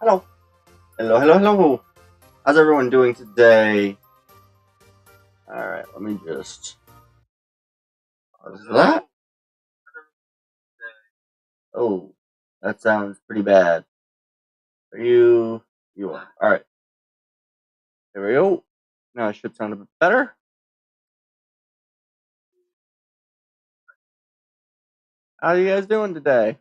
Hello. Hello. How's everyone doing today? Alright, let me just. What is that? Oh, that sounds pretty bad. Are you. You are. Alright. There we go. Now it should sound a bit better. How are you guys doing today?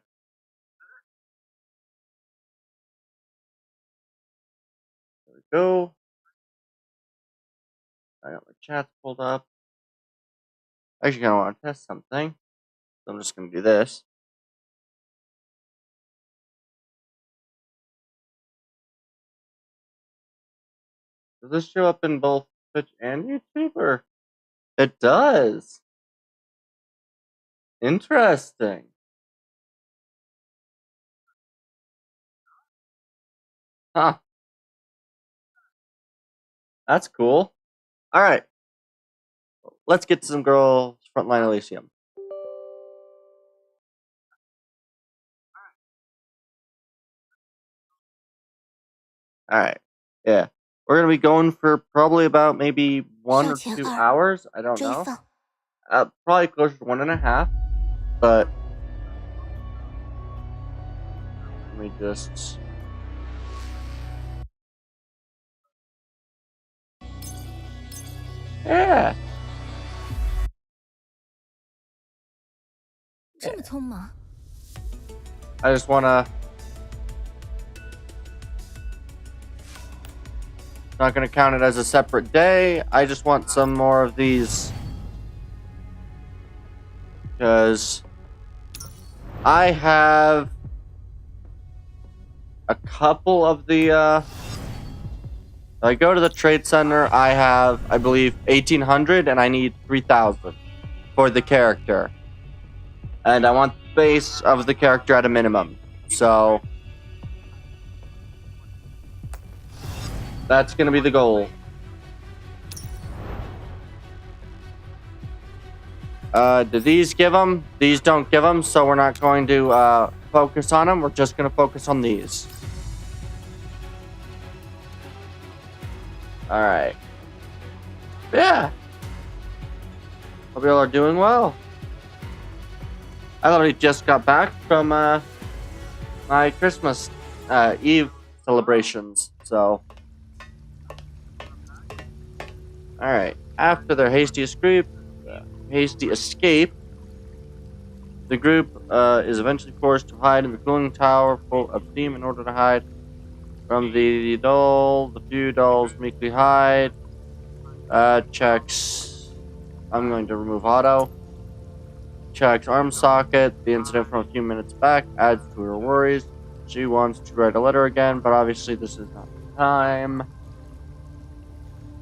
There we go. I got my chats pulled up. Actually, I want to test something. So I'm just going to do this. Does this show up in both Twitch and YouTube? Or it does. Interesting. Huh. That's cool. Alright. let's get some girls Frontline Elysium. Alright. Yeah. We're gonna be going for probably about maybe 1 or 2 hours. I don't know. Probably closer to 1.5. But let me just. Yeah. I just wanna. Not gonna count it as a separate day. I just want some more of these. Because I have a couple of the I go to the trade center, I have, I believe, 1,800, and I need 3,000 for the character. And I want the base of the character at a minimum. So that's gonna be the goal. Do these give them? These don't give them, so we're not going to focus on them. We're just going to focus on these. Alright. Yeah. Hope you all are doing well. I literally just got back from my Christmas Eve celebrations, so. Alright. After their hasty escape, the group is eventually forced to hide in the cooling tower full of steam in order to hide from the doll. The few dolls meekly hide. Checks. I'm going to remove auto. Checks arm socket. The incident from a few minutes back adds to her worries. She wants to write a letter again, but obviously this is not the time.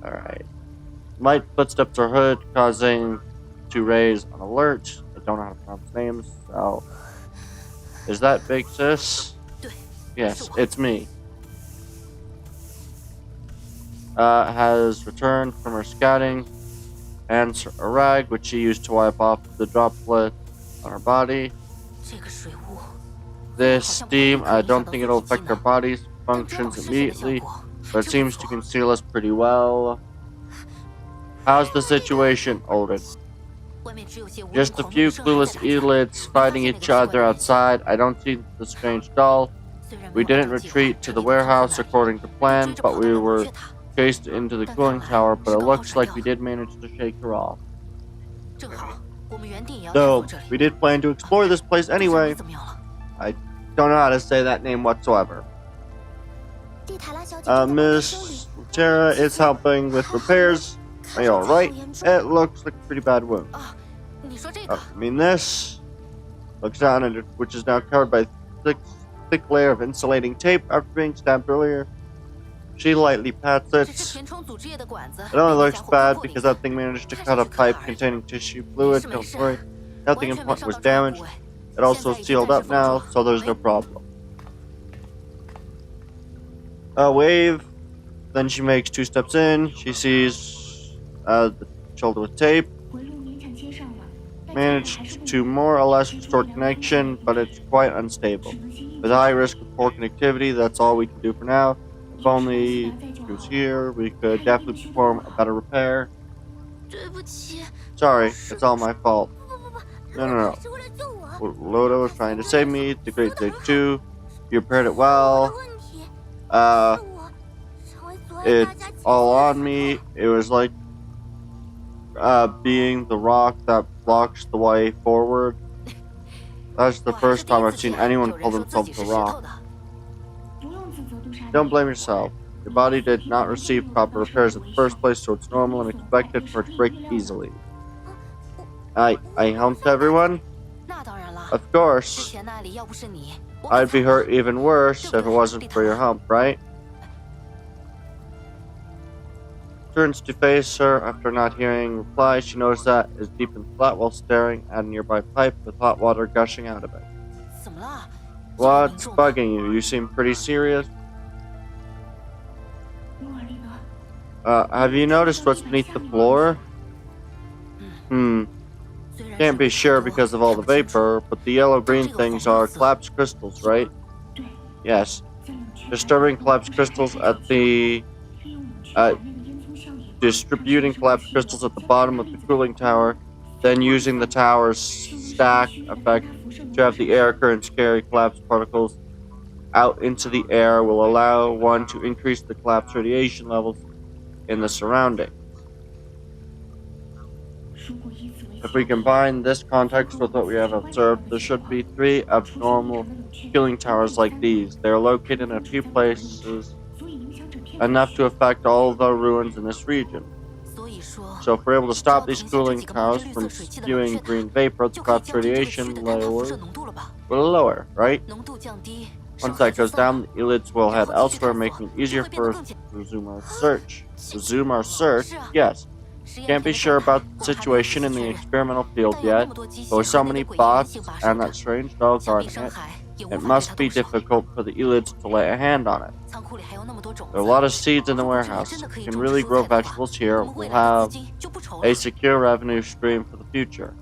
Alright. Light footsteps are heard, causing to raise an alert. I don't know how to pronounce names, so. Is that Big Sis? Yes, it's me. Has returned from her scouting, and a rag which she used to wipe off the droplet on her body. This steam, I don't think it'll affect our body's functions immediately, but it seems to conceal us pretty well. How's the situation, Olden? Just a few clueless idiots fighting each other outside. I don't see the strange doll. We didn't retreat to the warehouse according to plan, but we were chased into the cooling tower, but it looks like we did manage to shake her off. So, we did plan to explore this place anyway. I don't know how to say that name whatsoever. Miss Tara is helping with repairs. Are you alright? It looks like a pretty bad wound. I mean this. Looks down, and which is now covered by a thick layer of insulating tape after being stabbed earlier. She lightly pats it. It only looks bad because that thing managed to cut a pipe containing tissue fluid. Don't worry. Nothing important was damaged. It also sealed up now, so there's no problem. Wave. Then she makes 2 steps in. She sees the shoulder with tape. Managed to more or less restore connection, but it's quite unstable. With a high risk of poor connectivity, that's all we can do for now. If only she was here, we could definitely perform a better repair. Sorry, it's all my fault. No. Loda was trying to save me. The great day too. You repaired it well. It's all on me. It was like being the rock that blocks the way forward. That's the first time I've seen anyone call themselves a rock. Don't blame yourself. Your body did not receive proper repairs in the first place, so it's normal and expected for it to break easily. I helped everyone? Of course. I'd be hurt even worse if it wasn't for your help, right? Turns to face her. After not hearing reply, she knows that is deep and flat while staring at a nearby pipe with hot water gushing out of it. What's bugging you? You seem pretty serious. Have you noticed what's beneath the floor? Can't be sure because of all the vapor, but the yellow-green things are collapsed crystals, right? Yes. Disturbing collapsed crystals at the distributing collapsed crystals at the bottom of the cooling tower, then using the tower's stack effect to have the air currents carry collapsed particles out into the air will allow one to increase the collapsed radiation levels in the surroundings. If we combine this context with what we have observed, there should be 3 abnormal cooling towers like these. They are located in a few places, enough to affect all the ruins in this region. So if we're able to stop these cooling towers from spewing green vapor, the collapsed radiation will lower, right? Once that goes down, the elites will head elsewhere, making it easier for us to resume our search. Resume our search? Yes. Can't be sure about the situation in the experimental field yet, but with so many bots and that strange doll guarding it, it must be difficult for the elites to lay a hand on it. There are a lot of seeds in the warehouse. If we can really grow vegetables here, we'll have a secure revenue stream for the future.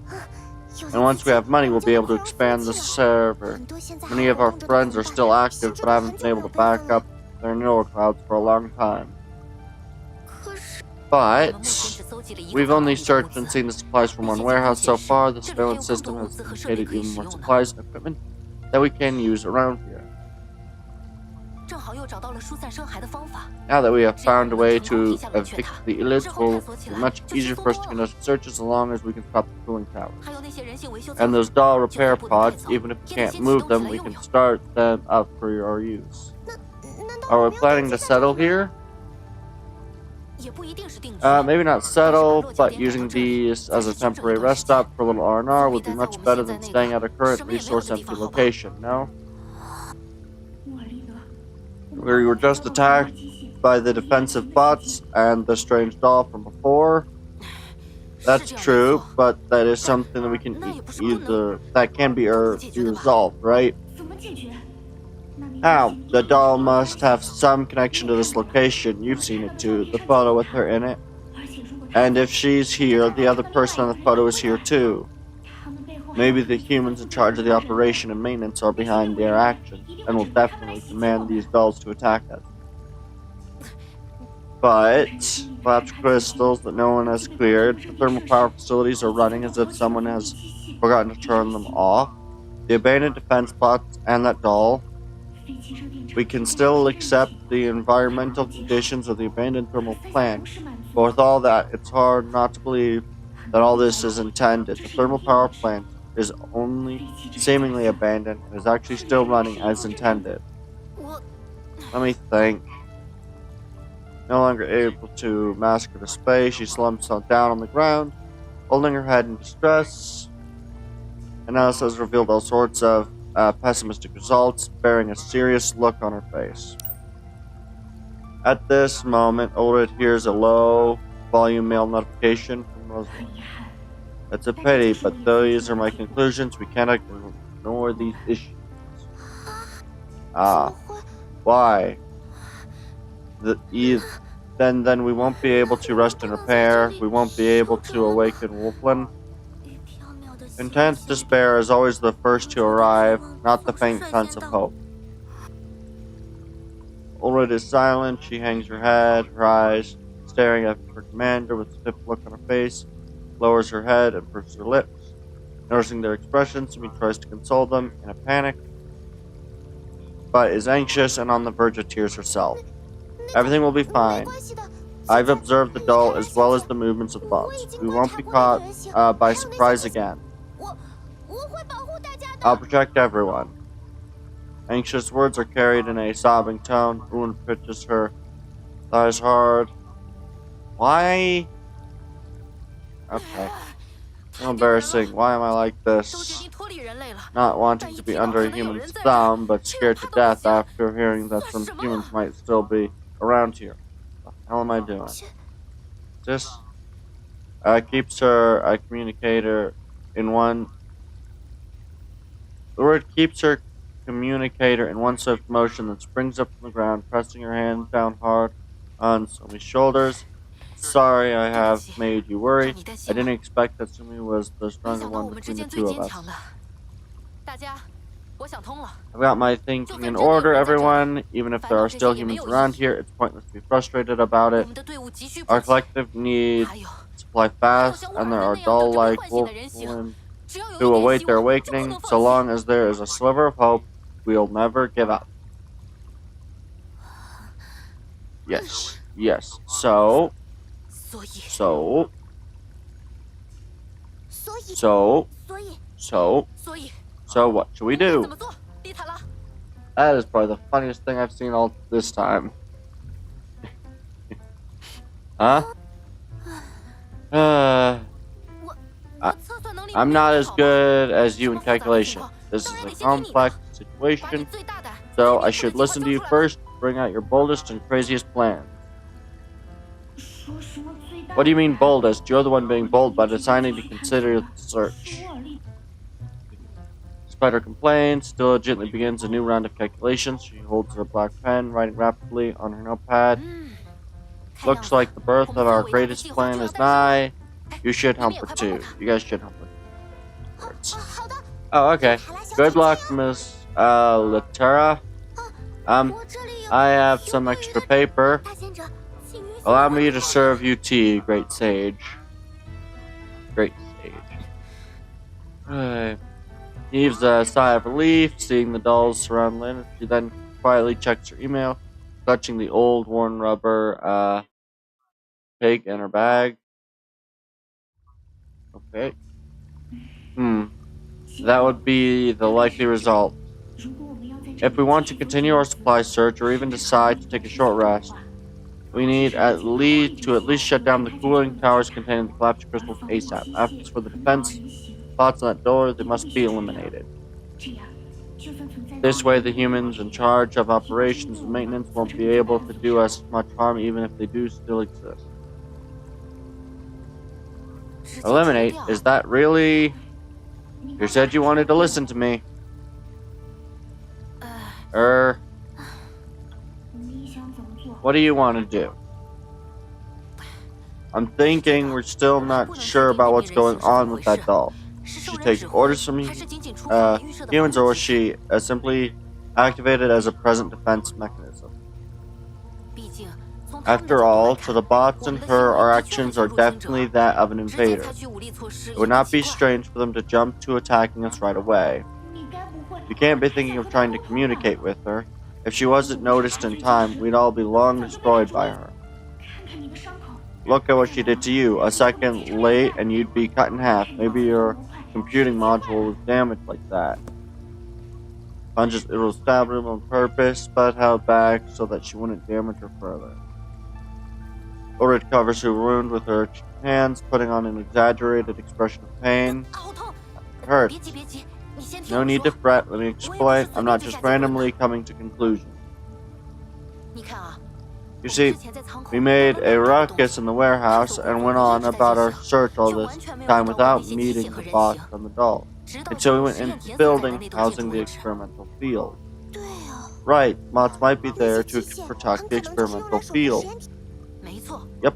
And once we have money, we'll be able to expand the server. Many of our friends are still active, but haven't been able to back up their neural clouds for a long time. But we've only searched and seen the supplies from one warehouse so far. The surveillance system has indicated even more supplies and equipment that we can use around here. Now that we have found a way to evict the elites, it will be much easier for us to conduct searches as long as we can stop the cooling towers. And those doll repair pods, even if we can't move them, we can start them up for our use. Are we planning to settle here? Maybe not settle, but using these as a temporary rest stop for a little R&R would be much better than staying at a current resource-empty location, no? We were just attacked by the defensive bots and the strange doll from before. That's true, but that is something that we can that can be resolved, right? How? The doll must have some connection to this location. You've seen it too, the photo with her in it. And if she's here, the other person on the photo is here too. Maybe the humans in charge of the operation and maintenance are behind their actions, and will definitely command these dolls to attack us. But collapsed crystals that no one has cleared, the thermal power facilities are running as if someone has forgotten to turn them off. The abandoned defense bots and that doll. We can still accept the environmental conditions of the abandoned thermal plant, but with all that, it's hard not to believe that all this is intended. The thermal power plant is only seemingly abandoned and is actually still running as intended. Let me think. No longer able to master the space, she slumps down on the ground, holding her head in distress. Analysis has revealed all sorts of pessimistic results, bearing a serious look on her face. At this moment, Ulrich hears a low-volume mail notification from Rosalind. It's a pity, but these are my conclusions. We cannot ignore these issues. Why? Then we won't be able to rest and repair. We won't be able to awaken Wolflin. Intense despair is always the first to arrive, not the faint sense of hope. Ulrich is silent. She hangs her head, her eyes staring at her commander with a stiff look on her face, lowers her head and purses her lips. Noticing their expressions, Sumi tries to console them in a panic, but is anxious and on the verge of tears herself. Everything will be fine. I've observed the doll as well as the movements of the bots. We won't be caught by surprise again. I'll protect everyone. Anxious words are carried in a sobbing tone. Ruin pitches her thighs hard. Why? Okay. So embarrassing. Why am I like this? Not wanting to be under a human's thumb, but scared to death after hearing that some humans might still be around here. What the hell am I doing? This keeps her a communicator in one. The word keeps her communicator in one swift motion that springs up from the ground, pressing her hand down hard on Sumi's shoulders. Sorry I have made you worry. I didn't expect that Sumi was the stronger one between the two of us. I've got my thinking in order, everyone. Even if there are still humans around here, it's pointless to be frustrated about it. Our collective needs supply fast, and there are doll-like wolfmen who await their awakening. So long as there is a sliver of hope, we'll never give up. Yes, yes. So what should we do? That is probably the funniest thing I've seen all this time. Huh? I'm not as good as you in calculation. This is a complex situation, so I should listen to you first. Bring out your boldest and craziest plans. What do you mean boldest? You're the one being bold by deciding to consider the search. Despite her complaints, diligently begins a new round of calculations. She holds her black pen, writing rapidly on her notepad. Looks like the birth of our greatest plan is nigh. You should help her too. You guys should help her. Oh, okay. Good luck, Miss Litera. I have some extra paper. Allow me to serve you tea, great sage. Great sage. Heaves a sigh of relief, seeing the dolls surround Lynn. She then quietly checks her email, clutching the old worn rubber pig in her bag. Okay. That would be the likely result. If we want to continue our supply search or even decide to take a short rest, we need to at least shut down the cooling towers containing the collapsed crystals ASAP. As for the defense spots on that door, they must be eliminated. This way, the humans in charge of operations and maintenance won't be able to do us much harm, even if they do still exist. Eliminate? Is that really... You said you wanted to listen to me. What do you want to do? I'm thinking we're still not sure about what's going on with that doll. She takes orders from humans, or was she simply activated as a present defense mechanism? After all, to the bots and her, our actions are definitely that of an invader. It would not be strange for them to jump to attacking us right away. You can't be thinking of trying to communicate with her. If she wasn't noticed in time, we'd all be long destroyed by her. Look at what she did to you. A second late and you'd be cut in half. Maybe your computing module was damaged like that. It was stabbed her on purpose, but held back so that she wouldn't damage her further. Ulrich covers her wound with her hands, putting on an exaggerated expression of pain. It hurts. No need to fret, let me explain. I'm not just randomly coming to conclusions. You see, we made a ruckus in the warehouse and went on about our search all this time without meeting the boss on the doll. Until we went into the building housing the experimental field. Right, mods might be there to protect the experimental field. Yep,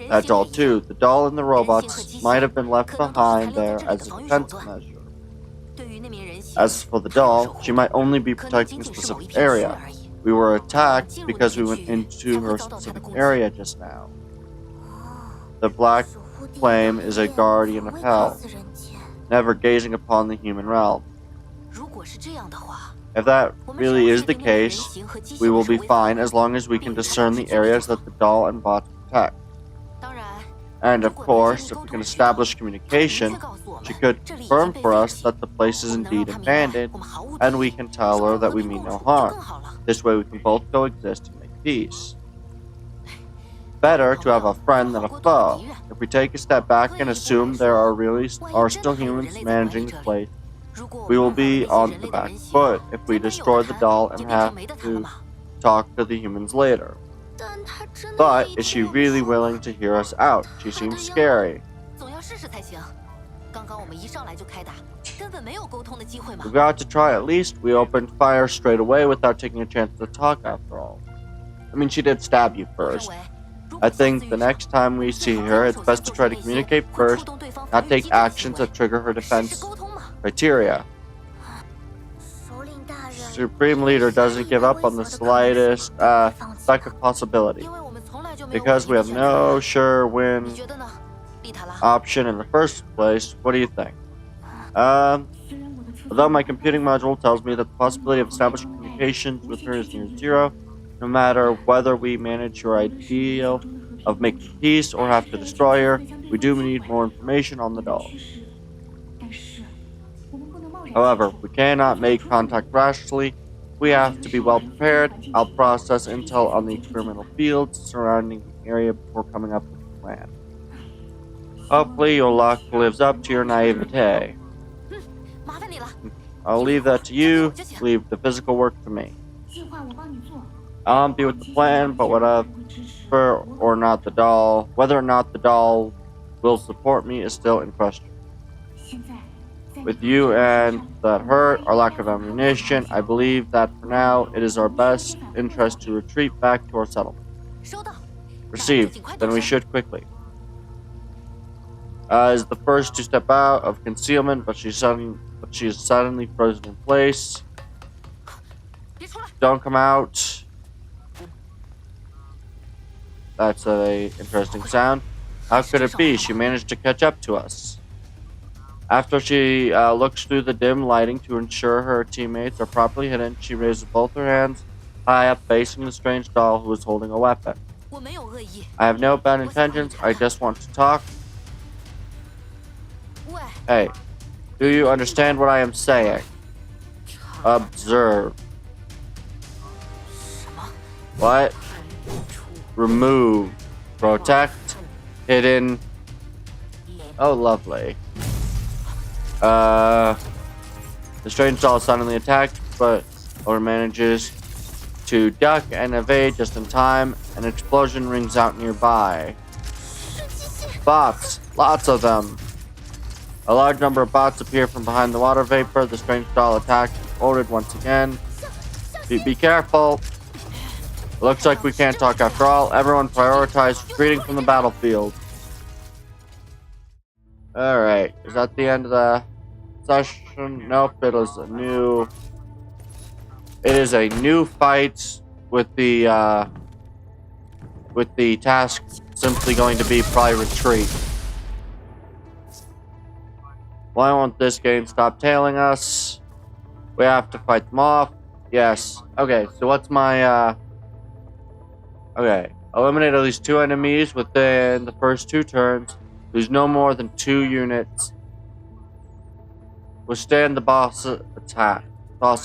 that doll too. The doll and the robots might have been left behind there as a defense measure. As for the doll, she might only be protecting a specific area. We were attacked because we went into her specific area just now. The black flame is a guardian of hell, never gazing upon the human realm. If that really is the case, we will be fine as long as we can discern the areas that the doll and bots protect. And of course, if we can establish communication, she could confirm for us that the place is indeed abandoned, and we can tell her that we mean no harm. This way we can both coexist and make peace. Better to have a friend than a foe. If we take a step back and assume there are still humans managing the place, we will be on the back foot if we destroy the doll and have to talk to the humans later. But is she really willing to hear us out? She seems scary. We got to try at least. We opened fire straight away without taking a chance to talk after all. I mean, she did stab you first. I think the next time we see her, it's best to try to communicate first, not take actions that trigger her defense criteria. Supreme Leader doesn't give up on the slightest speck of possibility. Because we have no sure win option in the first place, what do you think? Although my computing module tells me that the possibility of establishing communications with her is near zero, no matter whether we manage your ideal of making peace or have to destroy her, we do need more information on the doll. However, we cannot make contact rashly. We have to be well prepared. I'll process intel on the experimental fields surrounding the area before coming up with a plan. Hopefully your luck lives up to your naivete. I'll leave that to you. Leave the physical work to me. I'll be with the plan, but whether or not the doll will support me is still in question. With you and that hurt, our lack of ammunition, I believe that for now it is our best interest to retreat back to our settlement. Received. Then we should quickly. Is the first to step out of concealment, but she is suddenly frozen in place. Don't come out. That's a interesting sound. How could it be? She managed to catch up to us. After she looks through the dim lighting to ensure her teammates are properly hidden, she raises both her hands high up, facing the strange doll who is holding a weapon. I have no bad intentions. I just want to talk. Hey, do you understand what I am saying? Observe. What? Remove. Protect. Hidden. Oh, lovely. The strange doll is suddenly attacked, but or manages to duck and evade just in time. An explosion rings out nearby. Bots. Lots of them. A large number of bots appear from behind the water vapor. The strange doll attacks exploded once again. Be careful. It looks like we can't talk after all. Everyone prioritize retreating from the battlefield. Alright, is that the end of the session? Nope, it is a new fight with the task simply going to be probably retreat. Why won't this game stop tailing us? We have to fight them off. Yes. Okay, so what's my okay. Eliminate at least 2 enemies within the first 2 turns. Lose no more than 2 units. Withstand the boss's attack. Oh,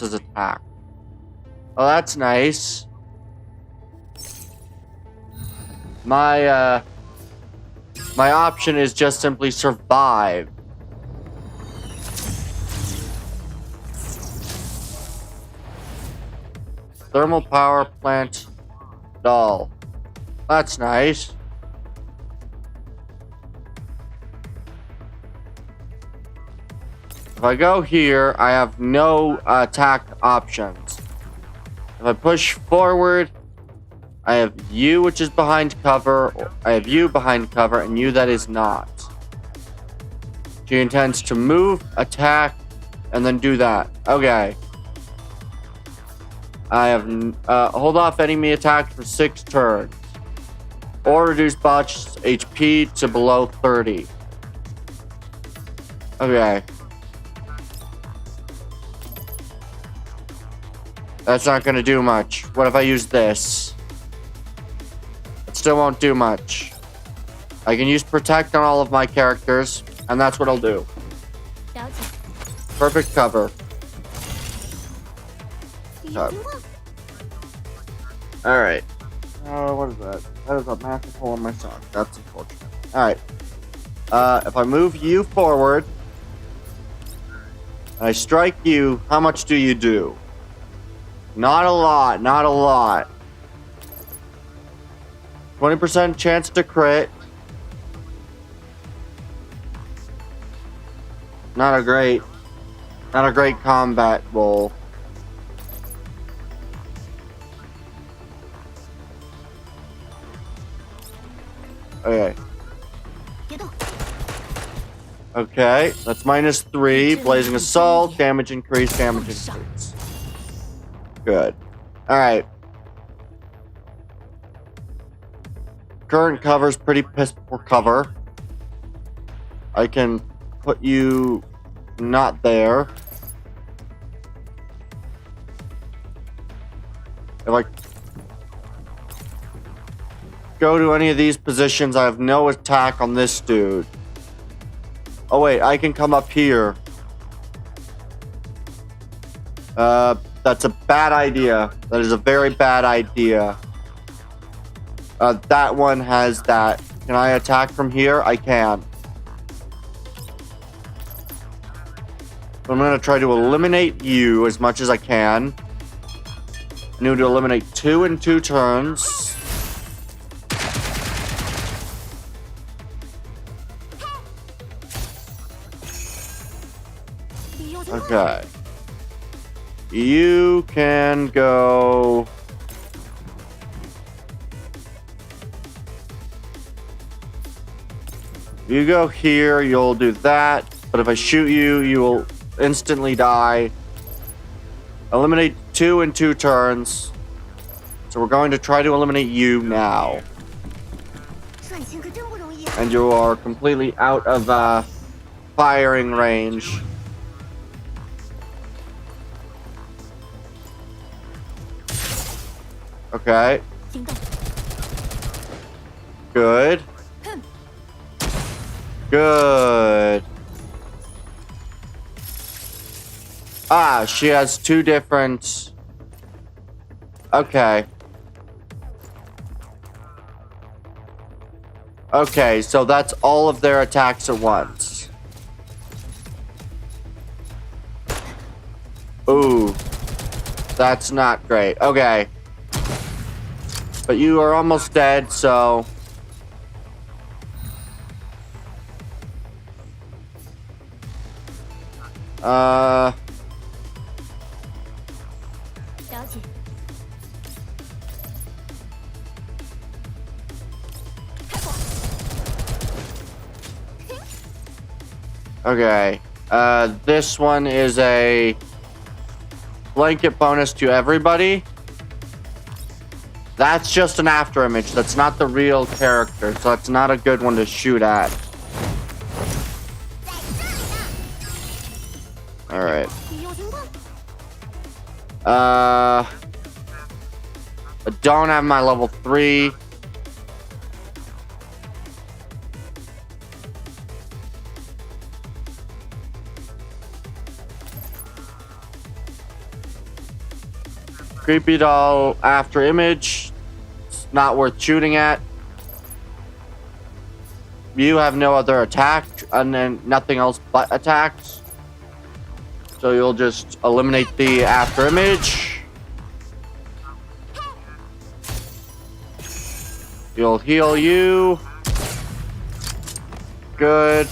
that's nice. My option is just simply survive. Thermal power plant doll. That's nice. If I go here, I have no attack options. If I push forward, I have you, which is behind cover. I have you behind cover, and you that is not. She intends to move, attack, and then do that. Okay. I have hold off enemy attacks for 6 turns. Or reduce bot's HP to below 30. Okay. That's not gonna do much. What if I use this? It still won't do much. I can use protect on all of my characters, and that's what I'll do. Perfect cover. Alright. What is that? That is a massive hole in my sock. That's unfortunate. Alright. If I move you forward, and I strike you, how much do you do? Not a lot, not a lot. 20% chance to crit. Not a great combat roll. Okay. Okay, that's -3. Blazing Assault. Damage increase, damage increase. Good. Alright. Current cover's pretty piss poor cover. I can put you not there. If I go to any of these positions, I have no attack on this dude. Oh wait, I can come up here. That's a bad idea. That is a very bad idea. That one has that. Can I attack from here? I can. I'm gonna try to eliminate you as much as I can. I need to eliminate 2 in 2 turns. Okay. You can go... You go here, you'll do that. But if I shoot you, you will instantly die. Eliminate 2 in 2 turns. So we're going to try to eliminate you now. And you are completely out of firing range. Okay. Good. Good. Ah, she has 2 different... Okay. Okay, so that's all of their attacks at once. Ooh. That's not great. Okay. But you are almost dead, so... Okay. This one is a blanket bonus to everybody. That's just an after image. That's not the real character, so that's not a good one to shoot at. Alright. I don't have my level 3. Creepy doll after image. It's not worth shooting at. You have no other attack, and then nothing else but attacks. So you'll just eliminate the after image. You'll heal you. Good.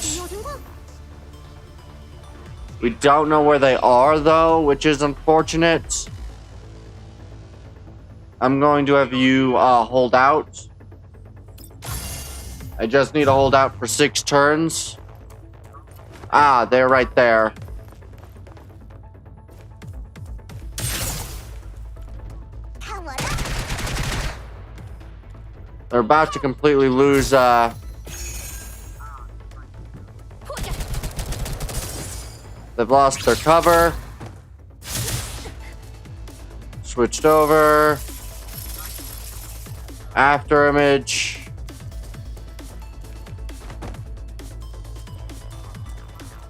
We don't know where they are, though, which is unfortunate. I'm going to have you hold out. I just need to hold out for 6 turns. Ah, they're right there. They're about to completely lose, They've lost their cover. Switched over. After image.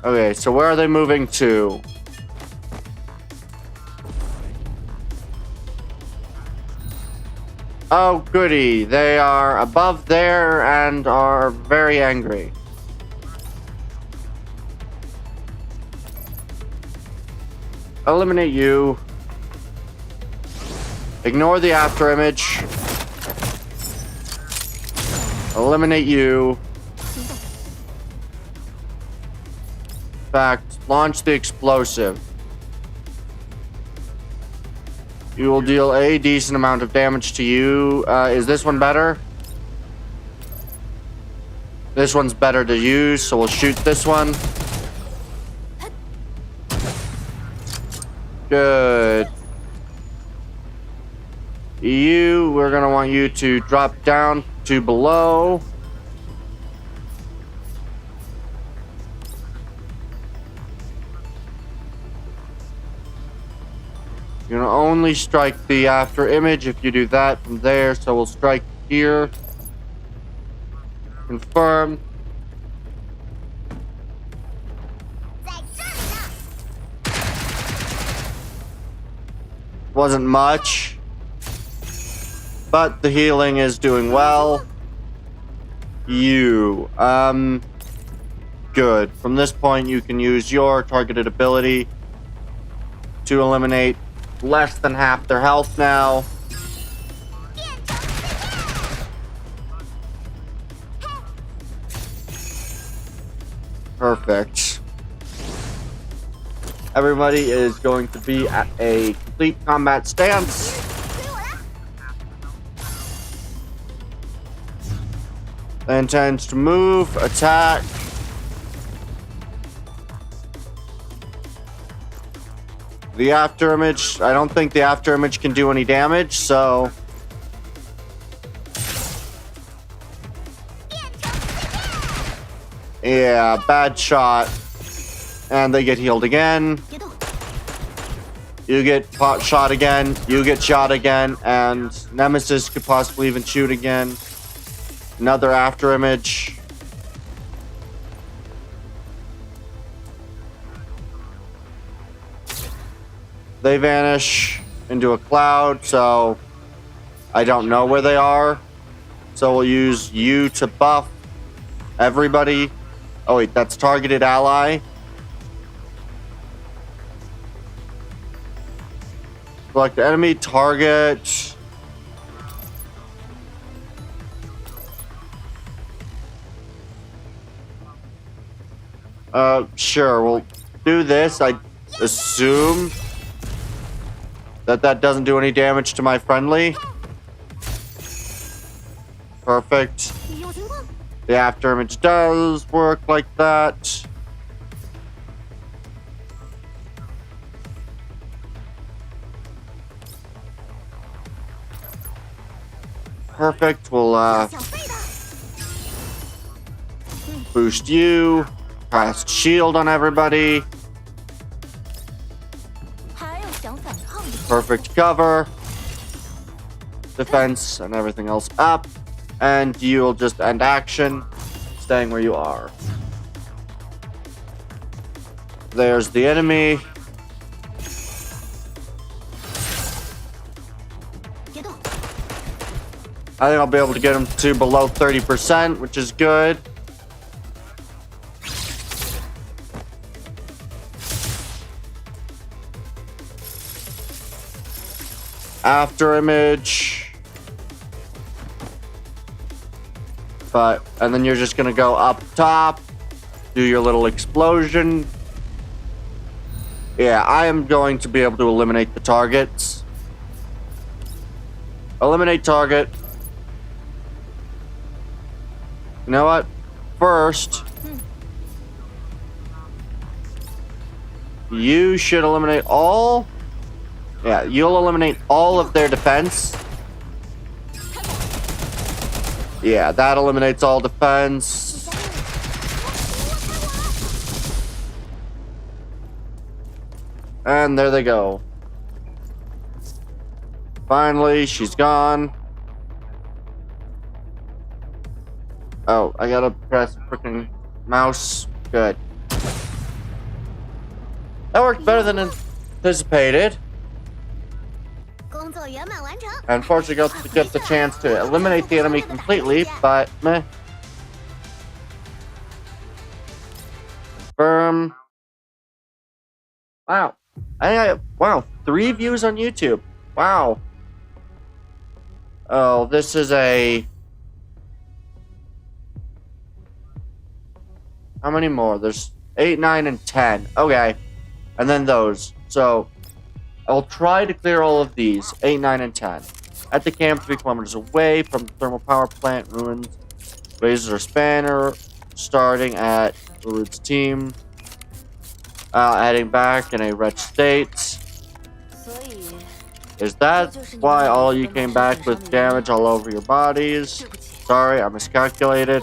Okay, so where are they moving to? Oh, goody. They are above there and are very angry. Eliminate you. Ignore the after image. Eliminate you. In fact, launch the explosive. You will deal a decent amount of damage to you. Is this one better? This one's better to use, so we'll shoot this one. Good. We're gonna want you to drop down to below. You're gonna only strike the after image if you do that from there, so we'll strike here. Confirm. Wasn't much, but the healing is doing well. Good. From this point, you can use your targeted ability to eliminate less than half their health now. Perfect. Everybody is going to be at a complete combat stance. Intends to move, attack. The after image, I don't think the after image can do any damage, so yeah, bad shot. And they get healed again. You get shot again. You get shot again. And Nemesis could possibly even shoot again. Another after image. They vanish into a cloud, so I don't know where they are. So we'll use you to buff everybody. Oh wait, that's targeted ally. Select enemy target. Sure, we'll do this. I assume that doesn't do any damage to my friendly. Perfect. The after image does work like that. Perfect. We'll boost you. Cast shield on everybody. Perfect cover. Defense and everything else up. And you'll just end action, staying where you are. There's the enemy. I think I'll be able to get him to below 30%, which is good. After image. And then you're just gonna go up top, do your little explosion. Yeah, I am going to be able to eliminate the targets. Eliminate target. You know what? First, you should eliminate all. Yeah, you'll eliminate all of their defense. Yeah, that eliminates all defense. And there they go. Finally, she's gone. Oh, I gotta press freaking mouse. Good. That worked better than anticipated. Unfortunately, got to get the chance to eliminate the enemy completely, but meh. Confirm. Wow. Wow, 3 views on YouTube. Wow. Oh, this is a... How many more? There's 8, 9, and 10. Okay. And then those. So, I'll try to clear all of these. 8, 9, and 10. At the camp, 3 kilometers away from the thermal power plant, ruins, razor spanner, starting at Ulud's team, heading back in a wretched state. Is that why all you came back with damage all over your bodies? Sorry, I miscalculated.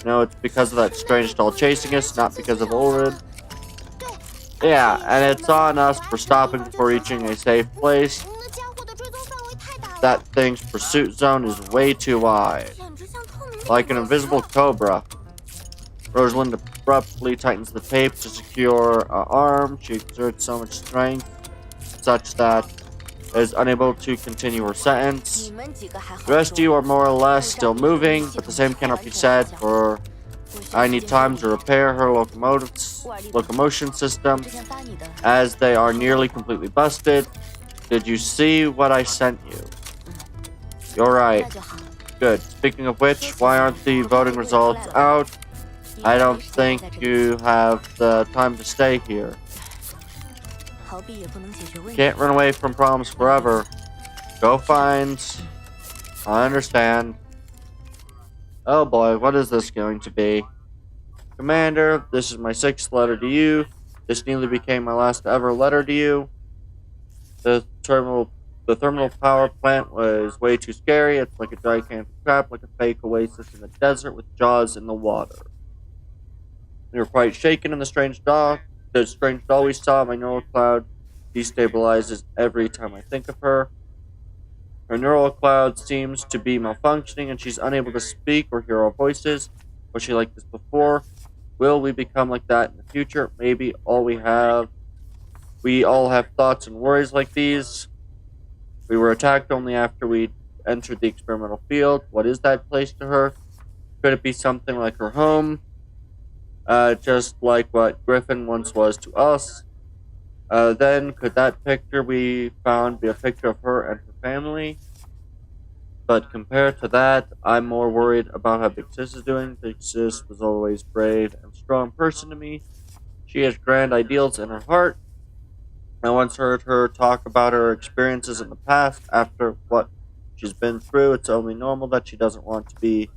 No, it's because of that strange doll chasing us, not because of Ulrud. Yeah, and it's on us for stopping before reaching a safe place. That thing's pursuit zone is way too wide. Like an invisible cobra. Rosalind abruptly tightens the tape to secure her arm. She exerts so much strength, such that is unable to continue her sentence. The rest of you are more or less still moving, but the same cannot be said for I need time to repair her locomotion system, as they are nearly completely busted. Did you see what I sent you? You're right. Good. Speaking of which, why aren't the voting results out? I don't think you have the time to stay here. Can't run away from problems forever. Go find... I understand. Oh boy, what is this going to be? Commander, this is my 6th letter to you. This nearly became my last ever letter to you. The thermal power plant was way too scary. It's like a gigantic trap, like a fake oasis in the desert with jaws in the water. We were quite shaken in the strange doll. The strange doll we saw, my neural cloud destabilizes every time I think of her. Her neural cloud seems to be malfunctioning and she's unable to speak or hear our voices. Was she like this before? Will we become like that in the future? Maybe we all have thoughts and worries like these. We were attacked only after we entered the experimental field. What is that place to her? Could it be something like her home? Just like what Griffin once was to us. Then could that picture we found be a picture of her and her family? But compared to that, I'm more worried about how Big Sis is doing. Big Sis was always a brave and strong person to me. She has grand ideals in her heart. I once heard her talk about her experiences in the past. After what she's been through, it's only normal that she doesn't want to be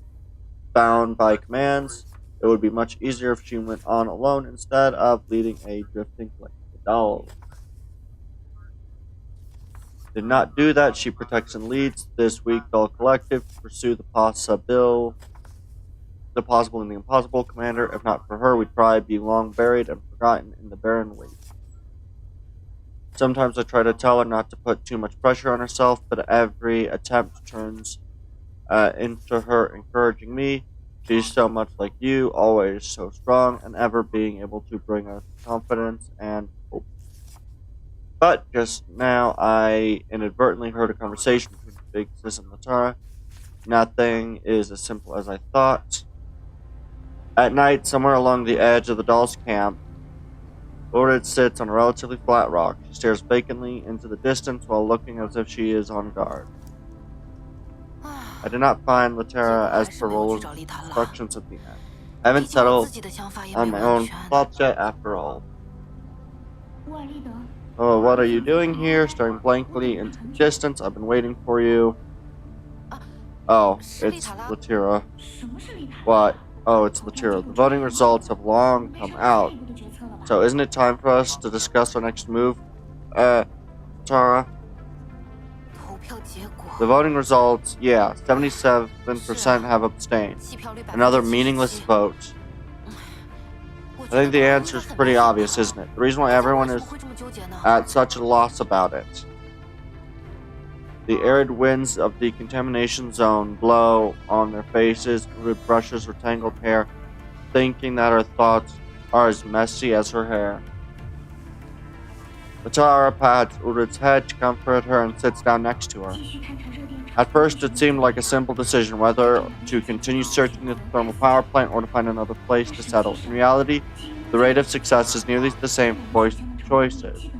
bound by commands. It would be much easier if she went on alone instead of leading a drifting like the doll. Did not do that. She protects and leads this weak doll collective to pursue the possible and the impossible. Commander, if not for her, we'd probably be long buried and forgotten in the barren waste. Sometimes I try to tell her not to put too much pressure on herself, but every attempt turns into her encouraging me. She's so much like you, always so strong, and ever being able to bring us confidence and hope. But just now, I inadvertently heard a conversation between Big Sis and Latara. Nothing is as simple as I thought. At night, somewhere along the edge of the doll's camp, Ulrud sits on a relatively flat rock. She stares vacantly into the distance while looking as if she is on guard. I did not find Latara as per Roland's instructions at the end. I haven't settled on my own thoughts yet after all. Oh, what are you doing here? Staring blankly into the distance. I've been waiting for you. Oh, it's Latira. What? Oh, it's Latira. The voting results have long come out. So isn't it time for us to discuss our next move? Tara? The voting results, yeah, 77% have abstained. Another meaningless vote. I think the answer is pretty obvious, isn't it? The reason why everyone is at such a loss about it. The arid winds of the contamination zone blow on their faces. Ulrud brushes her tangled hair, thinking that her thoughts are as messy as her hair. Latara pats Ulrud's head to comfort her and sits down next to her. At first, it seemed like a simple decision whether to continue searching the thermal power plant or to find another place to settle. In reality, the rate of success is nearly the same for both choices.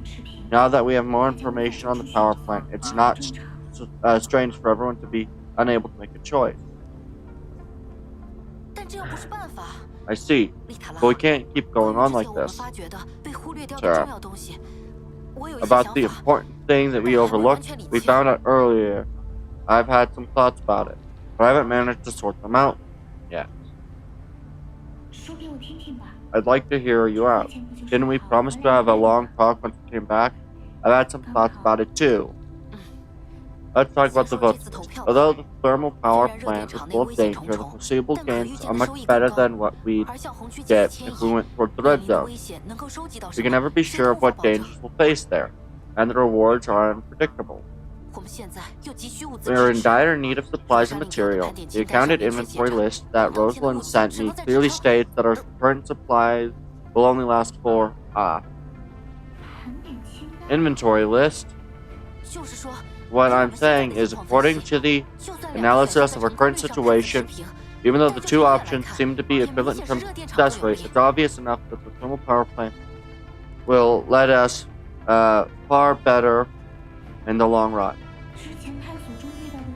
Now that we have more information on the power plant, it's not strange for everyone to be unable to make a choice. I see, but we can't keep going on like this. Sarah. About the important thing that we overlooked, we found out earlier. I've had some thoughts about it, but I haven't managed to sort them out yet. I'd like to hear you out. Didn't we promise to have a long talk once we came back? I've had some thoughts about it too. Let's talk about the votes first. Although the thermal power plant is full of danger, the foreseeable gains are much better than what we'd get if we went toward the red zone. We can never be sure of what dangers we'll face there, and the rewards are unpredictable. We are in dire need of supplies and material. The accounted inventory list that Rosalind sent me clearly states that our current supplies will only last for, inventory list? What I'm saying is, according to the analysis of our current situation, even though the two options seem to be equivalent in terms of success rate, it's obvious enough that the thermal power plant will let us far better in the long run.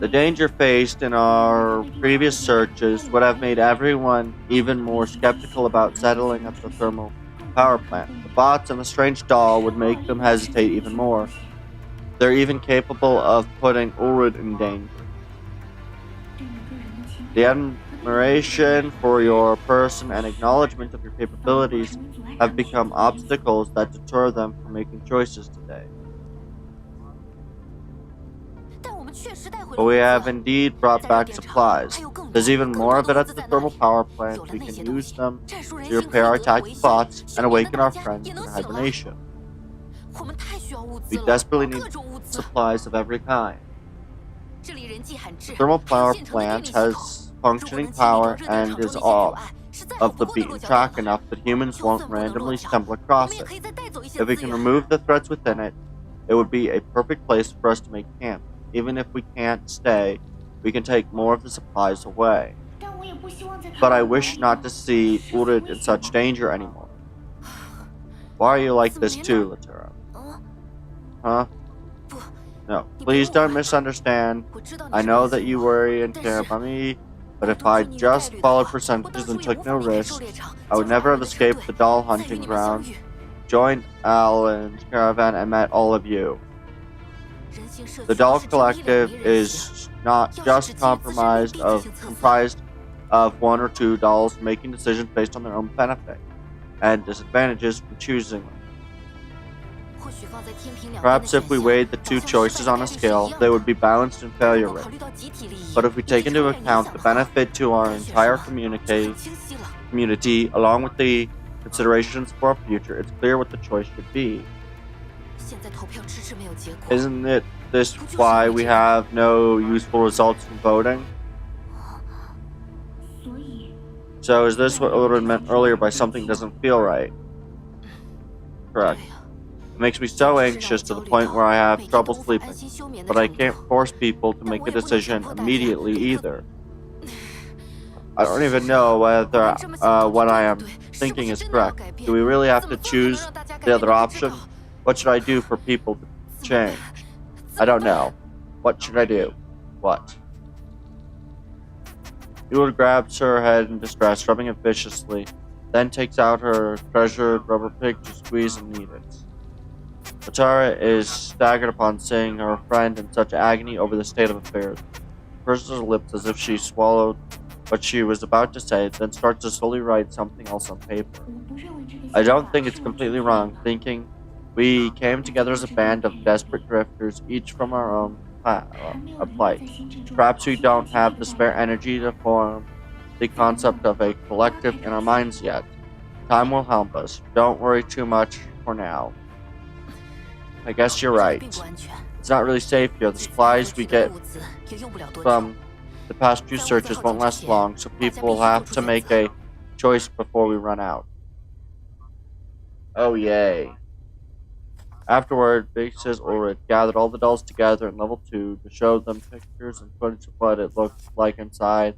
The danger faced in our previous searches would have made everyone even more skeptical about settling at the thermal power plant. The bots and the strange doll would make them hesitate even more. They're even capable of putting Ulrich in danger. The admiration for your person and acknowledgement of your capabilities have become obstacles that deter them from making choices today. But we have indeed brought back supplies. There's even more of it at the thermal power plant. We can use them to repair our attacking bots and awaken our friends in hibernation. We desperately need supplies of every kind. The thermal power plant has functioning power and is off of the beaten track enough that humans won't randomly stumble across it. If we can remove the threats within it, it would be a perfect place for us to make camp. Even if we can't stay, we can take more of the supplies away. But I wish not to see Ulrich in such danger anymore. Why are you like this too, Latera? Huh? No, please don't misunderstand. I know that you worry and care about me, but if I just followed percentages and took no risks, I would never have escaped the doll hunting ground, joined Alan's caravan, and met all of you. The doll collective is not just comprised of one or two dolls making decisions based on their own benefit and disadvantages from choosing them. Perhaps if we weighed the two choices on a scale, they would be balanced in failure rate. But if we take into account the benefit to our entire community, along with the considerations for our future, it's clear what the choice should be. Isn't it this why we have no useful results from voting? So is this what Ulrich meant earlier by something doesn't feel right? Correct. It makes me so anxious to the point where I have trouble sleeping, but I can't force people to make a decision immediately either. I don't even know whether what I am thinking is correct. Do we really have to choose the other option? What should I do for people to change? I don't know. What should I do? What? Yula grabs her head in distress, rubbing it viciously, then takes out her treasured rubber pig to squeeze and knead it. Latera is staggered upon seeing her friend in such agony over the state of affairs. She purses her lips as if she swallowed what she was about to say, then starts to slowly write something else on paper. I don't think it's completely wrong, thinking we came together as a band of desperate drifters, each from our own plight. Perhaps we don't have the spare energy to form the concept of a collective in our minds yet. Time will help us. Don't worry too much for now. I guess you're right. It's not really safe here. The supplies we get from the past few searches won't last long, so people will have to make a choice before we run out. Oh, yay. Afterward, Big Sis Ulrich gathered all the dolls together in level 2 to show them pictures and footage of what it looked like inside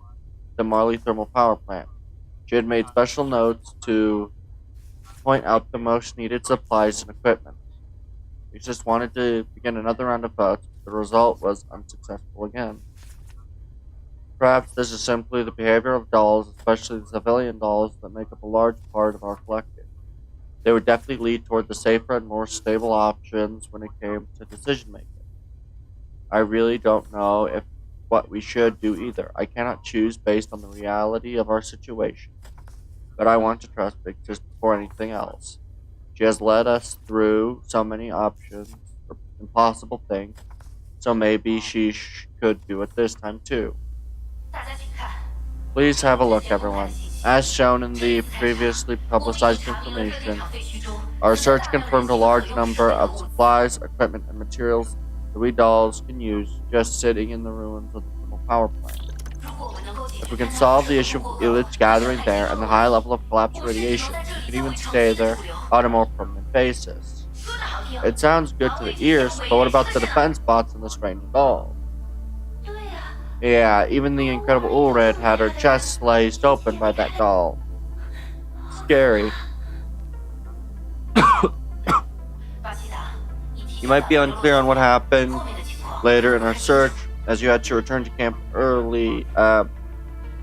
the Marley thermal power plant. She had made special notes to point out the most needed supplies and equipment. We just wanted to begin another round of votes, but the result was unsuccessful again. Perhaps this is simply the behavior of dolls, especially the civilian dolls that make up a large part of our collective. They would definitely lead toward the safer and more stable options when it came to decision making. I really don't know what we should do either. I cannot choose based on the reality of our situation. but I want to trust Big Sis before anything else. She has led us through so many options or impossible things, so maybe she could do it this time too. Please have a look, everyone. As shown in the previously publicized information, our search confirmed a large number of supplies, equipment, and materials that we dolls can use just sitting in the ruins of the thermal power plant. If we can solve the issue of Illich gathering there and the high level of collapsed radiation, we can even stay there on a more permanent basis. It sounds good to the ears, but what about the defense bots and the straining doll? Yeah, even the incredible Ulred had her chest sliced open by that doll. Scary. You might be unclear on what happened later in our search, as you had to return to camp early,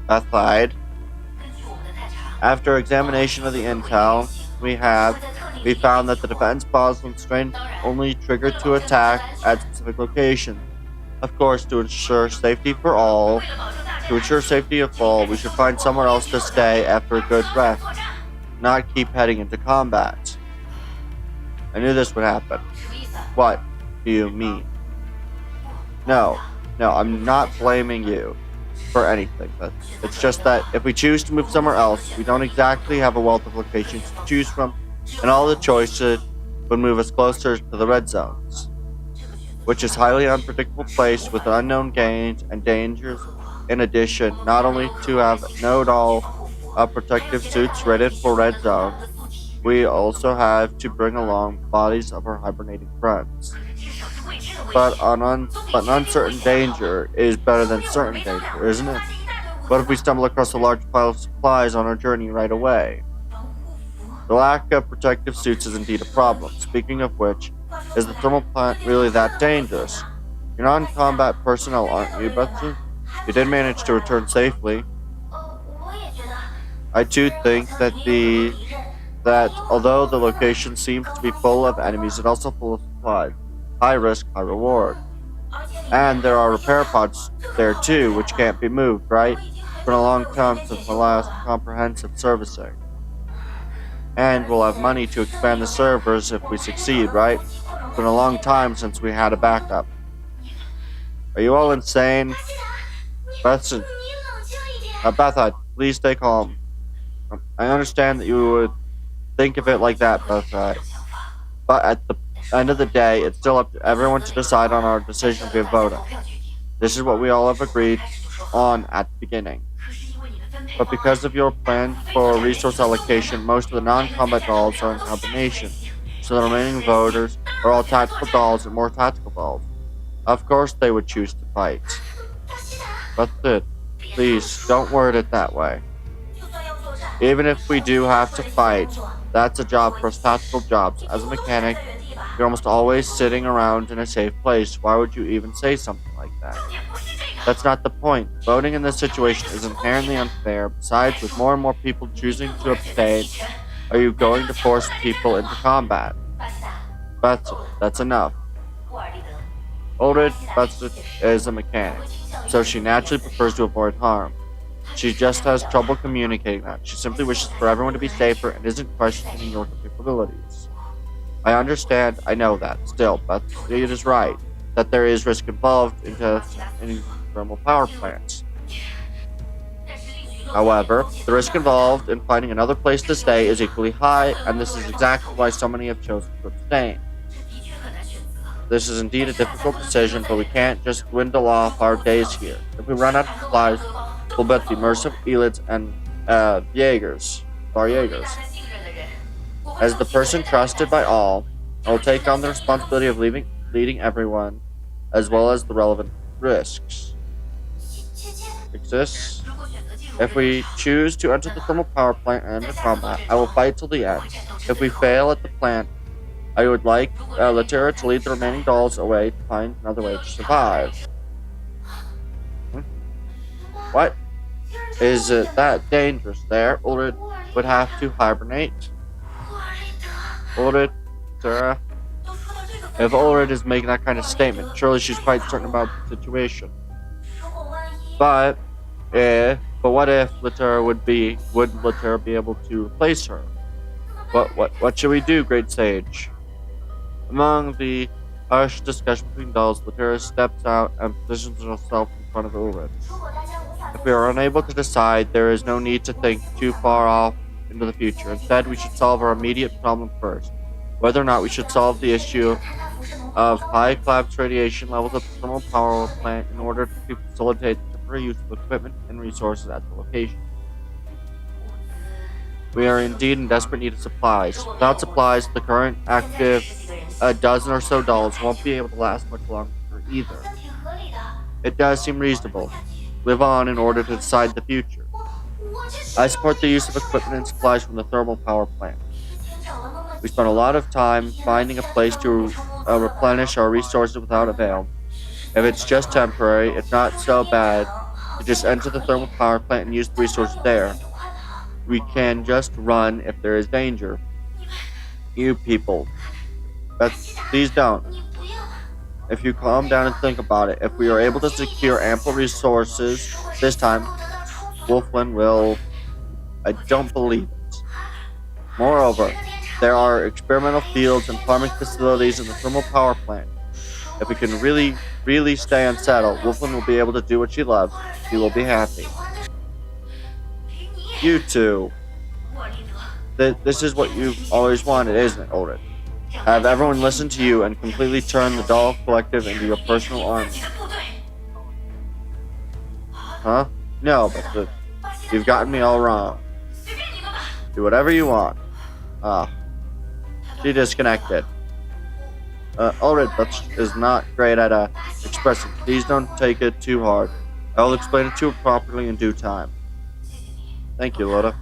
Bethide. After examination of the intel, we found that the defense bots and strain only triggered to attack at specific locations. Of course, to ensure safety of all, we should find somewhere else to stay after a good rest, not keep heading into combat. I knew this would happen. What do you mean? No, I'm not blaming you for anything, but it's just that if we choose to move somewhere else, we don't exactly have a wealth of locations to choose from, and all the choices would move us closer to the red zones, which is a highly unpredictable place with unknown gains and dangers. In addition, not only to have know-it-all protective suits rated for red zones, we also have to bring along bodies of our hibernating friends. But an uncertain danger is better than certain danger, isn't it? What if we stumble across a large pile of supplies on our journey right away? The lack of protective suits is indeed a problem. Speaking of which, is the thermal plant really that dangerous? You're non-combat personnel, aren't you, Betsy? You did manage to return safely. I too think that although the location seems to be full of enemies, it's also full of supplies. High risk, high reward. And there are repair pods there too, which can't be moved, right? It's been a long time since my last comprehensive servicing. And we'll have money to expand the servers if we succeed, right? It's been a long time since we had a backup. Are you all insane? Bethside, please stay calm. I understand that you would think of it like that, Bethside. But at the end of the day, it's still up to everyone to decide on our decision via voting. This is what we all have agreed on at the beginning. But because of your plan for resource allocation, most of the non-combat dolls are in combination, so the remaining voters are all tactical dolls and more tactical dolls. Of course they would choose to fight. That's it. Please, don't word it that way. Even if we do have to fight, that's a job for us tactical jobs. As a mechanic, you're almost always sitting around in a safe place. Why would you even say something like that? That's not the point. Voting in this situation is inherently unfair. Besides, with more and more people choosing to abstain, are you going to force people into combat? That's enough. Ulrich is a mechanic, so she naturally prefers to avoid harm. She just has trouble communicating that. She simply wishes for everyone to be safer and isn't questioning your capabilities. I understand, I know that. Still, but it is right that there is risk involved in thermal power plants. However, the risk involved in finding another place to stay is equally high, and this is exactly why so many have chosen to abstain. This is indeed a difficult decision, but we can't just dwindle off our days here. If we run out of supplies, we'll bet the immersive elites and Jaegers. As the person trusted by all, I will take on the responsibility of leading everyone, as well as the relevant risks. Exists. If we choose to enter the thermal power plant and enter combat, I will fight till the end. If we fail at the plant, I would like Latera to lead the remaining dolls away to find another way to survive. What? Is it that dangerous there? Ulrich would have to hibernate. Ulrich, Sarah. If Ulrich is making that kind of statement, surely she's quite certain about the situation. But But what if Latera would Latera be able to replace her? What should we do, great sage? Among the harsh discussion between dolls, Latera steps out and positions herself in front of Ulrich. If we are unable to decide, there is no need to think too far off into the future. Instead, we should solve our immediate problem first. Whether or not we should solve the issue of high collapse radiation levels at the thermal power plant in order to facilitate the temporary use of equipment and resources at the location. We are indeed in desperate need of supplies. Without supplies, the current active dozen or so dolls won't be able to last much longer either. It does seem reasonable. Live on in order to decide the future. I support the use of equipment and supplies from the thermal power plant. We spent a lot of time finding a place to replenish our resources without avail. If it's just temporary, it's not so bad to just enter the thermal power plant and use the resources there. We can just run if there is danger. You people. Please don't. If you calm down and think about it, if we are able to secure ample resources this time, Wolfland will... I don't believe it. Moreover, there are experimental fields and farming facilities in the thermal power plant. If we can really stay unsettled, Wolfland will be able to do what she loves. She will be happy. You two. This is what you've always wanted, isn't it, Ulrich? Have everyone listen to you and completely turn the doll collective into your personal army. Huh? No, but you've gotten me all wrong. Do whatever you want. She disconnected. Ulrich is not great at expressing. Please don't take it too hard. I will explain it to you properly in due time. Thank you, Loda.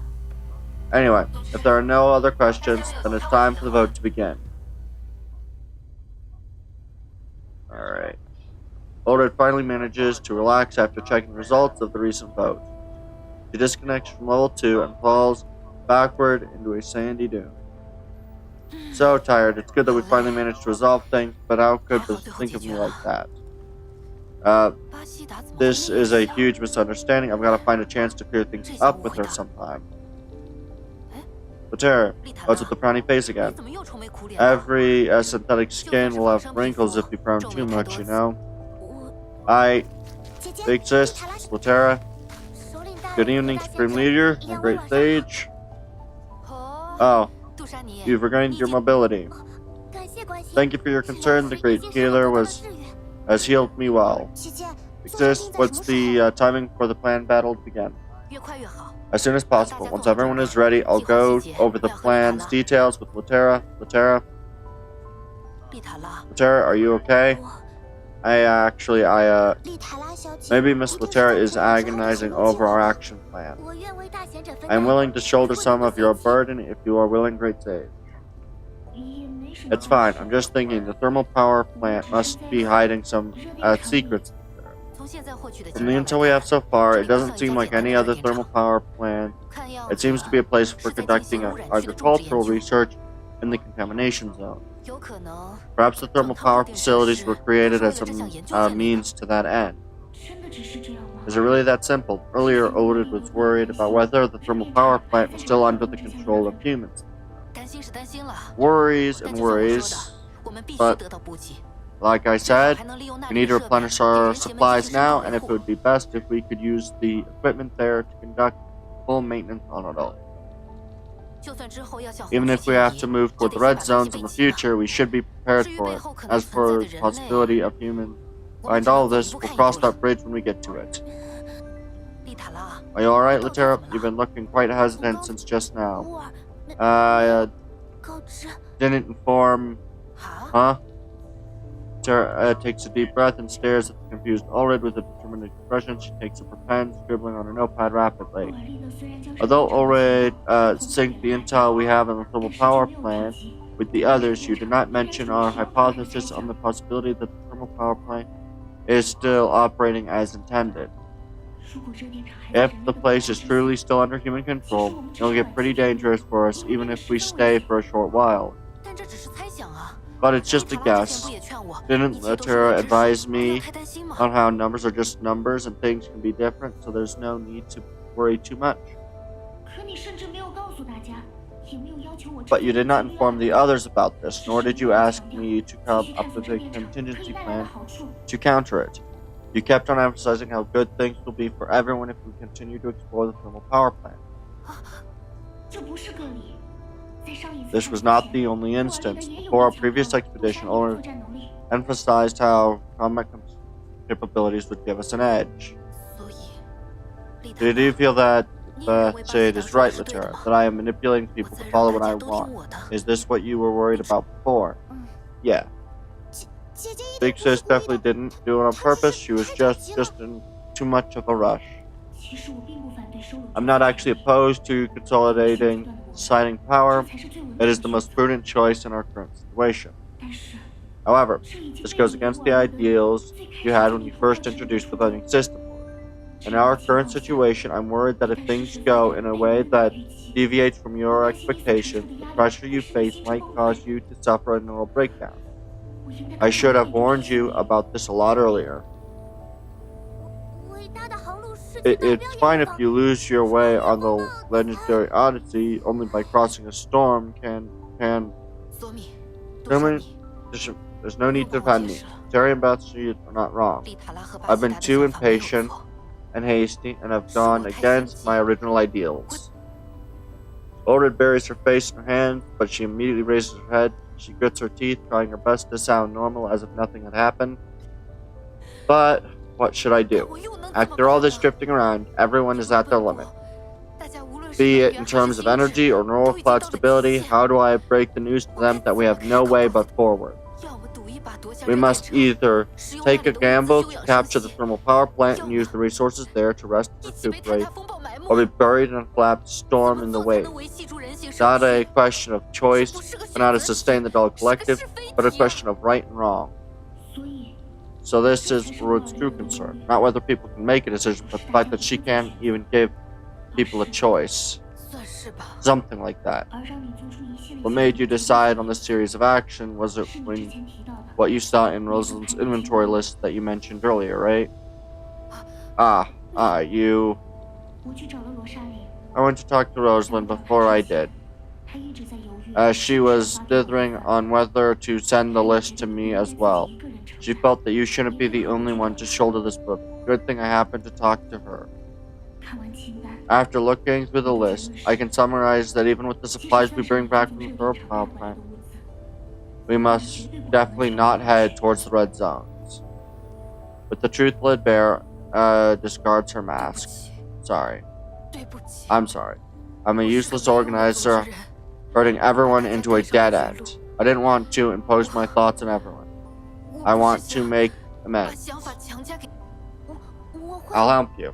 Anyway, if there are no other questions, then it's time for the vote to begin. Alright. Ulrich finally manages to relax after checking the results of the recent vote. She disconnects from level 2 and falls backward into a sandy dune. So tired. It's good that we finally managed to resolve things, but how could they think of me like that? This is a huge misunderstanding. I've got to find a chance to clear things up with her sometime. Latera, what's with the frowny face again? Every synthetic skin will have wrinkles if you frown too much, you know? Big sis, Latera. Good evening, Supreme Leader, and Great Sage. Oh, you've regained your mobility. Thank you for your concern. The Great Healer has healed me well. Sis, what's the timing for the planned battle to begin? As soon as possible. Once everyone is ready, I'll go over the plan's details with Latera. Latera, are you okay? Maybe Miss Latera is agonizing over our action plan. I'm willing to shoulder some of your burden if you are willing, Great Sage. It's fine. I'm just thinking the thermal power plant must be hiding some secrets. From the intel we have so far, it doesn't seem like any other thermal power plant. It seems to be a place for conducting agricultural research in the contamination zone. Perhaps the thermal power facilities were created as a means to that end. Is it really that simple? Earlier, Ulrich was worried about whether the thermal power plant was still under the control of humans. Worries and worries, but like I said, we need to replenish our supplies now, and if it would be best if we could use the equipment there to conduct full maintenance on it all. Even if we have to move toward the red zones in the future, we should be prepared for it. As for the possibility of humans behind all of this, we'll cross that bridge when we get to it. Are you alright, Latera? You've been looking quite hesitant since just now. Didn't inform... Huh? Latera takes a deep breath and stares at the confused Ulrich with a determined expression. She takes up her pen, scribbling on her notepad rapidly. Although Ulrich synced the intel we have on the thermal power plant with the others, you did not mention our hypothesis on the possibility that the thermal power plant is still operating as intended. If the place is truly still under human control, it'll get pretty dangerous for us even if we stay for a short while. But it's just a guess. Didn't Latera advise me on how numbers are just numbers and things can be different, so there's no need to worry too much. But you did not inform the others about this, nor did you ask me to come up with a contingency plan to counter it. You kept on emphasizing how good things will be for everyone if we continue to explore the thermal power plant. This was not the only instance. Before our previous expedition, Ulrich emphasized how combat capabilities would give us an edge. Did you feel that Sid is right, Latera, that I am manipulating people to follow what I want? Is this what you were worried about before? Yeah. Big Sis definitely didn't do it on purpose. She was just in too much of a rush. I'm not actually opposed to consolidating, deciding power. It is the most prudent choice in our current situation. However, this goes against the ideals you had when you first introduced the voting system. In our current situation, I'm worried that if things go in a way that deviates from your expectations, the pressure you face might cause you to suffer a neural breakdown. I should have warned you about this a lot earlier. It's fine if you lose your way on the legendary Odyssey. Only by crossing a storm can... There's no need to defend me. Terry and Betsy are not wrong. I've been too impatient and hasty and have gone against my original ideals. Ulrich buries her face in her hands, but she immediately raises her head. She grits her teeth, trying her best to sound normal as if nothing had happened. But what should I do? After all this drifting around, everyone is at their limit. Be it in terms of energy or neural cloud stability, how do I break the news to them that we have no way but forward? We must either take a gamble to capture the thermal power plant and use the resources there to rest and recuperate, or be buried in a collapsed storm in the wave. It's not a question of choice on how to sustain the Dull Collective, but a question of right and wrong. So this is Ruth's true concern, not whether people can make a decision, but the fact that she can't even give people a choice. Something like that. What made you decide on this series of action? Was it what you saw in Rosalind's inventory list that you mentioned earlier, right? You... I went to talk to Rosalind before I did. She was dithering on whether to send the list to me as well. She felt that you shouldn't be the only one to shoulder this burden. Good thing I happened to talk to her. After looking through the list, I can summarize that even with the supplies we bring back from the thermal power plant, we must definitely not head towards the red zones. With the truth laid bare, discards her mask. Sorry. I'm sorry. I'm a useless organizer, hurting everyone into a dead end. I didn't want to impose my thoughts on everyone. I want to make amends. I'll help you.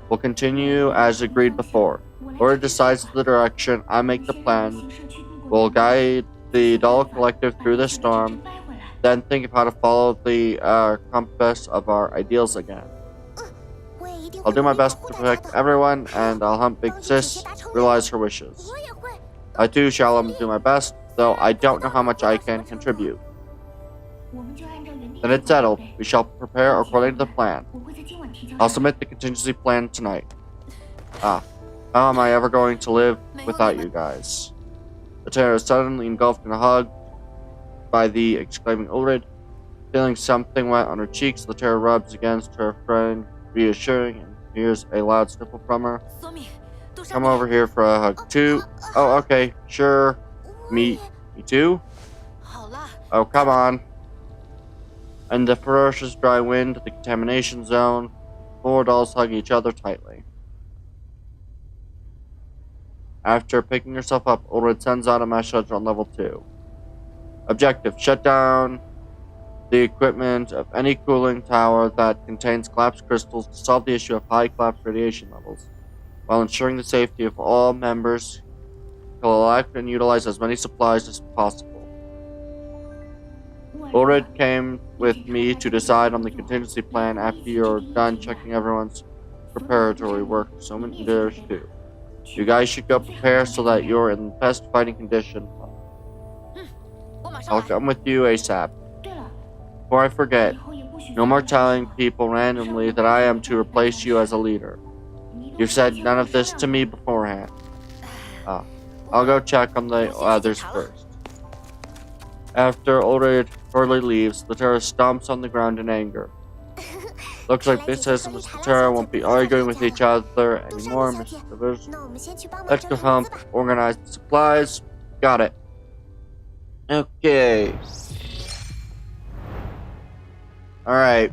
We'll continue as agreed before. Laura decides the direction, I make the plan. We'll guide the Dull Collective through the storm, then think of how to follow the compass of our ideals again. I'll do my best to protect everyone, and I'll help Big Sis realize her wishes. I too shall do my best, though I don't know how much I can contribute. Then it's settled. We shall prepare according to the plan. I'll submit the contingency plan tonight. How am I ever going to live without you guys? The terror is suddenly engulfed in a hug by the exclaiming Ulrich. Feeling something wet on her cheeks, the terror rubs against her friend, reassuring, and hears a loud sniffle from her. Come over here for a hug too. Oh, okay, sure. Me too? Oh, come on. In the ferocious dry wind, the contamination zone, four dolls hug each other tightly. After picking herself up, Ulrich sends out a message on level 2. Objective: shut down the equipment of any cooling tower that contains collapsed crystals to solve the issue of high collapse radiation levels, while ensuring the safety of all members. Collect and utilize as many supplies as possible. Ulrich came with me to decide on the contingency plan after you're done checking everyone's preparatory work. So many there's too. You guys should go prepare so that you're in the best fighting condition. I'll come with you ASAP. Before I forget, no more telling people randomly that I am to replace you as a leader. You said none of this to me beforehand. I'll go check on the others first. After Ulrich hurriedly leaves, the terrorist stomps on the ground in anger. Looks like this system is the terror won't be arguing with each other anymore, Mr. Rivers. Let's go help organize the supplies. Got it. Okay. Alright.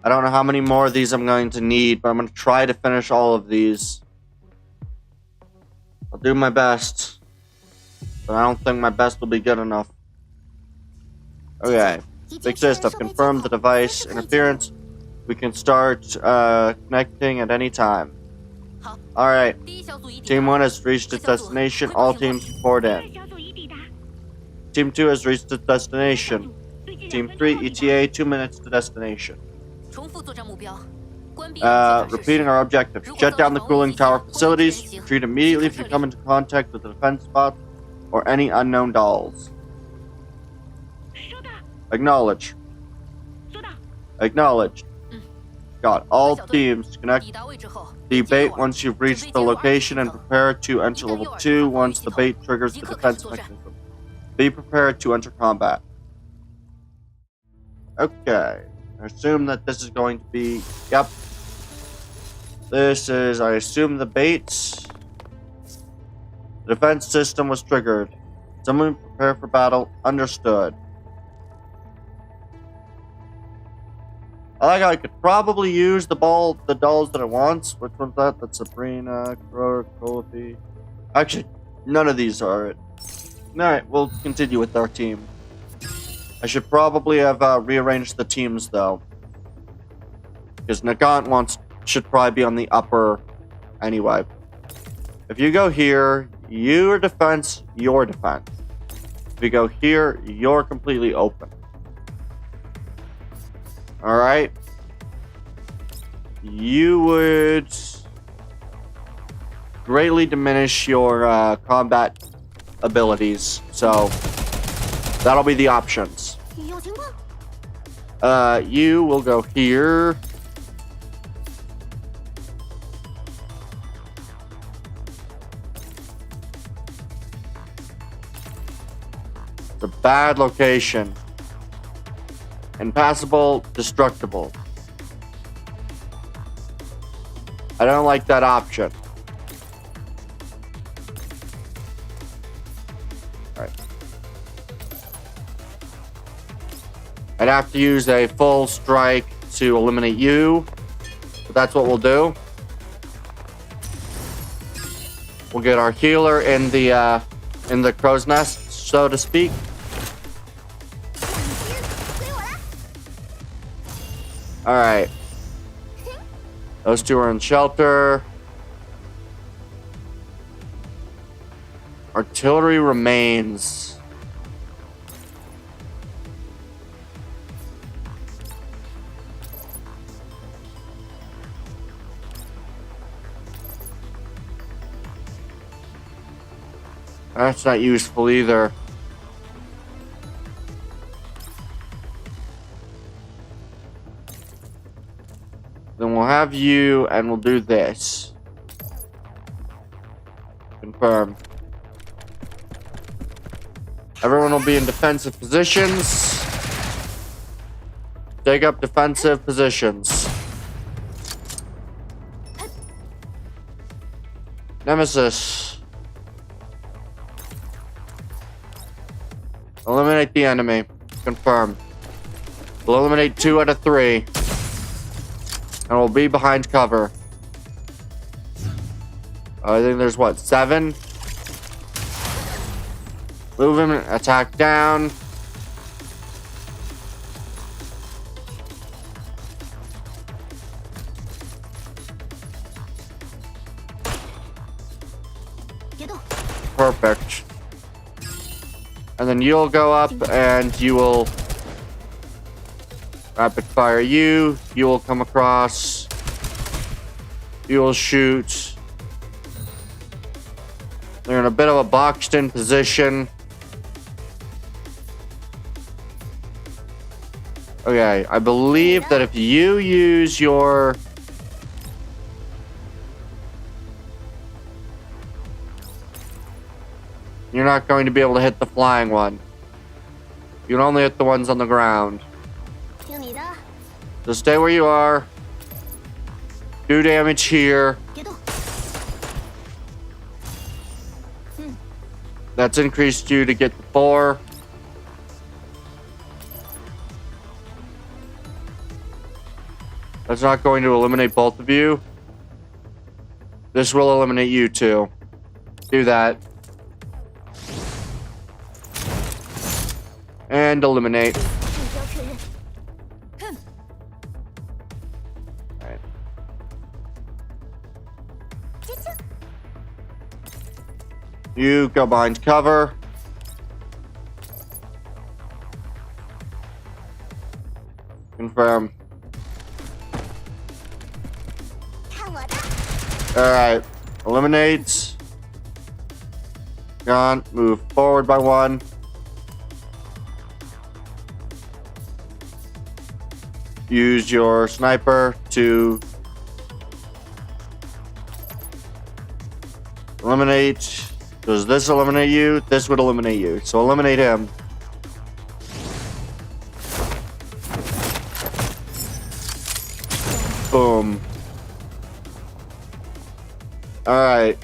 I don't know how many more of these I'm going to need, but I'm going to try to finish all of these. I'll do my best. But I don't think my best will be good enough. Okay. Big Sis, I've confirmed the device interference. We can start connecting at any time. Alright. Team 1 has reached its destination. All teams report in. Team 2 has reached its destination. Team 3, ETA, 2 minutes to destination. Repeating our objectives. Shut down the cooling tower facilities. Retreat immediately if you come into contact with the defense spots or any unknown dolls. Acknowledge. Acknowledged. Got all teams connect the bait once you've reached the location and prepare to enter level 2 once the bait triggers the defense mechanism. Be prepared to enter combat. Okay. I assume that this is going to be... Yep. This is, I assume, the baits. The defense system was triggered. Someone prepare for battle. Understood. I could probably use the dolls that it wants. Which one's that? That's Sabrina, Crow, Kofi. Actually, none of these are it. Alright, we'll continue with our team. I should probably have rearranged the teams, though. Because Nagant should probably be on the upper anyway. If you go here, your defense, your defense. If you go here, you're completely open. Alright. You would greatly diminish your combat abilities. So, that'll be the options. You will go here. It's a bad location. Impassable, destructible. I don't like that option. Alright. I'd have to use a full strike to eliminate you. But that's what we'll do. We'll get our healer in the crow's nest, so to speak. Alright. Those two are in shelter. Artillery remains. That's not useful either. Then we'll have you, and we'll do this. Confirm. Everyone will be in defensive positions. Take up defensive positions. Nemesis. Eliminate the enemy. Confirm. We'll eliminate 2 out of 3. And we'll be behind cover. I think there's what, 7? Move him, attack down. Perfect. And then you'll go up and you will rapid fire you. You will come across. You will shoot. They're in a bit of a boxed in position. Okay, I believe that if you use your You're not going to be able to hit the flying one. You can only hit the ones on the ground. So stay where you are. Do damage here. That's increased you to get the 4. That's not going to eliminate both of you. This will eliminate you too. Do that. And eliminate. Alright. You go behind cover. Confirm. Alright. Eliminates. Gone. Move forward by 1. Use your sniper to eliminate. Does this eliminate you? This would eliminate you. So eliminate him. Boom. Alright.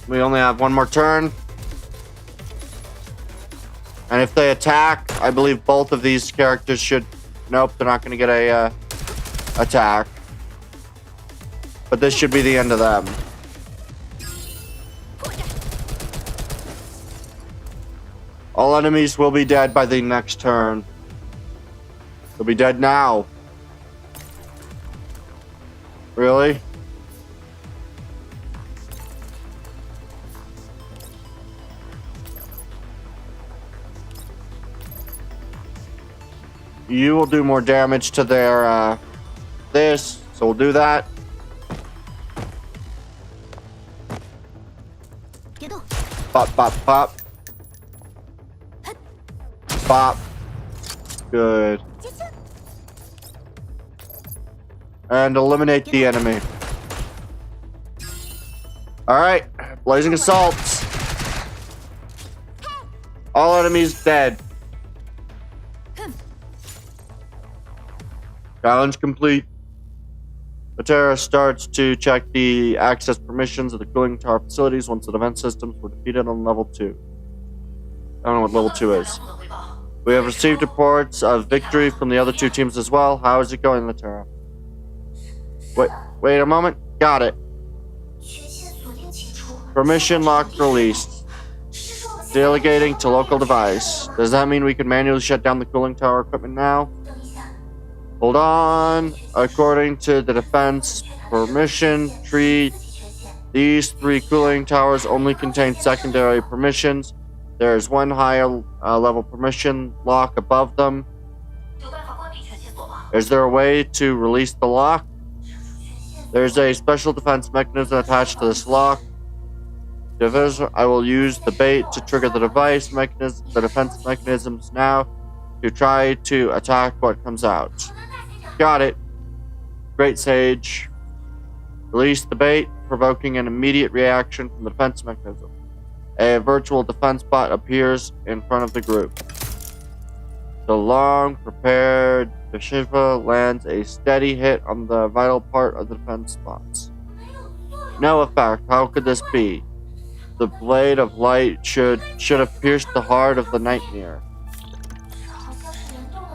We only have 1 more turn. And if they attack, I believe both of these characters should... Nope, they're not going to get a attack. But this should be the end of them. All enemies will be dead by the next turn. They'll be dead now. Really? You will do more damage to their, this. So we'll do that. Pop, pop, pop. Pop. Good. And eliminate the enemy. Alright. Blazing assaults. All enemies dead. Challenge complete. Matera starts to check the access permissions of the cooling tower facilities once the defense systems were defeated on level 2. I don't know what level 2 is. We have received reports of victory from the other 2 teams as well. How is it going, Matera? Wait a moment. Got it. Permission lock released. Delegating to local device. Does that mean we can manually shut down the cooling tower equipment now? Hold on. According to the defense permission tree, these 3 cooling towers only contain secondary permissions. There is 1 higher level permission lock above them. Is there a way to release the lock? There's a special defense mechanism attached to this lock. I will use the bait to trigger the device mechanism, the defense mechanisms now to try to attack what comes out. Got it. Great Sage. Release the bait, provoking an immediate reaction from the defense mechanism. A virtual defense bot appears in front of the group. The long-prepared Shiva lands a steady hit on the vital part of the defense bots. No effect. How could this be? The blade of light should have pierced the heart of the nightmare.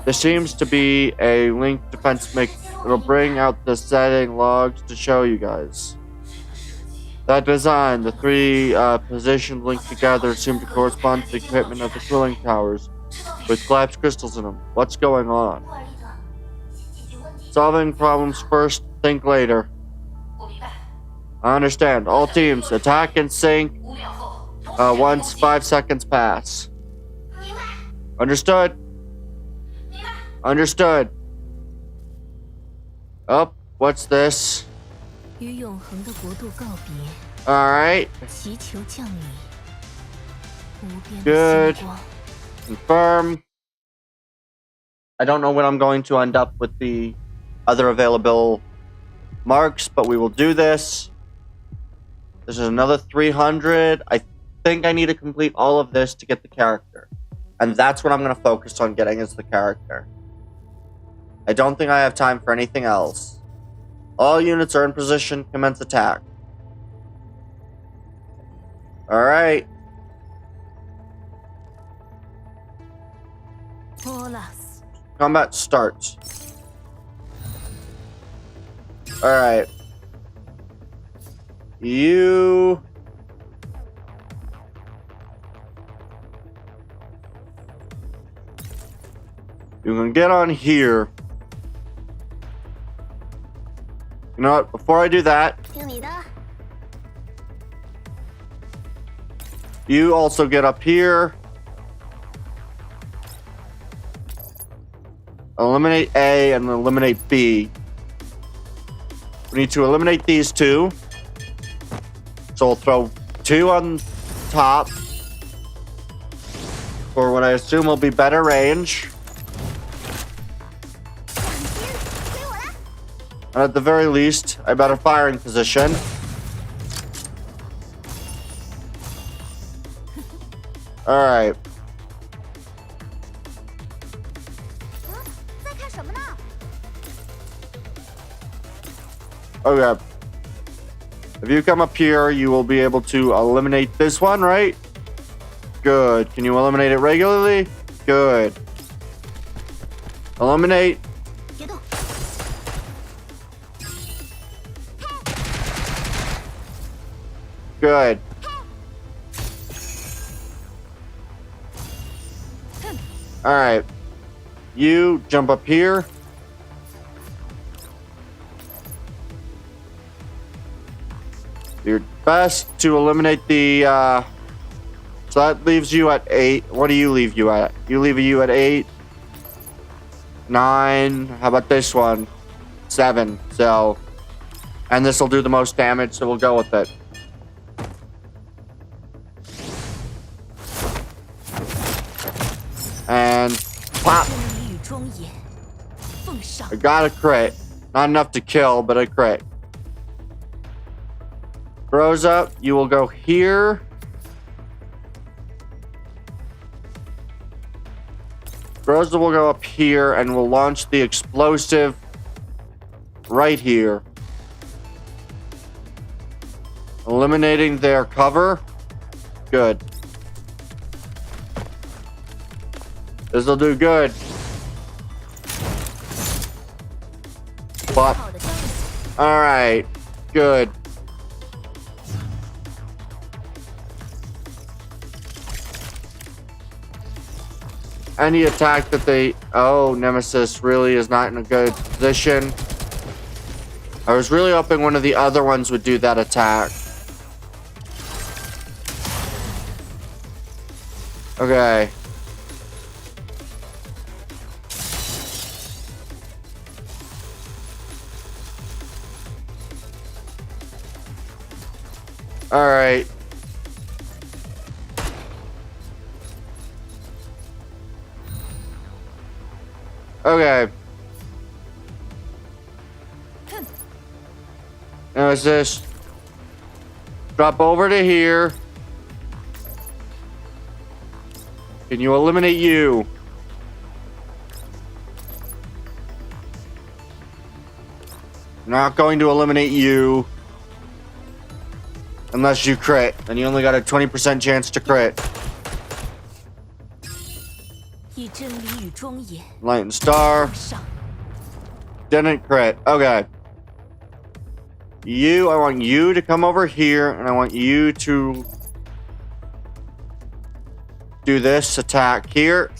There seems to be a linked defense it'll bring out the setting logs to show you guys. That design, the 3 positions linked together seem to correspond to the equipment of the cooling towers with collapsed crystals in them. What's going on? Solving problems first, think later. I understand. All teams, attack and sync once 5 seconds pass. Understood? Understood. Oh, what's this? Alright. Good. Confirm. I don't know when I'm going to end up with the other available marks, but we will do this. This is another 300. think I need to complete all of this to get the character. And that's what I'm going to focus on getting is the character. I don't think I have time for anything else. All units are in position. Commence attack. Alright. Combat starts. Alright. You can get on here. You know what? Before I do that, you also get up here. Eliminate A and eliminate B. We need to eliminate these two. So we'll throw 2 on top for what I assume will be better range. And at the very least, a better firing position. Alright. Okay. If you come up here, you will be able to eliminate this one, right? Good. Can you eliminate it regularly? Good. Eliminate. Good. Alright. You jump up here. Your best to eliminate the, so that leaves you at 8. What do you leave you at? You leave you at 8. 9. How about this one? 7. So, and this will do the most damage, so we'll go with it. And pop. I got a crit. Not enough to kill, but a crit. Rosa, you will go here. Rosa will go up here and will launch the explosive right here. Eliminating their cover. Good. This will do good. But, alright. Good. Any attack that they... Oh, Nemesis really is not in a good position. I was really hoping one of the other ones would do that attack. Okay. Alright. Okay. Now is this drop over to here. Can you eliminate you? Not going to eliminate you unless you crit, and you only got a 20% chance to crit. Light and Star. Didn't crit. Okay. You, I want you to come over here, and I want you to do this attack here.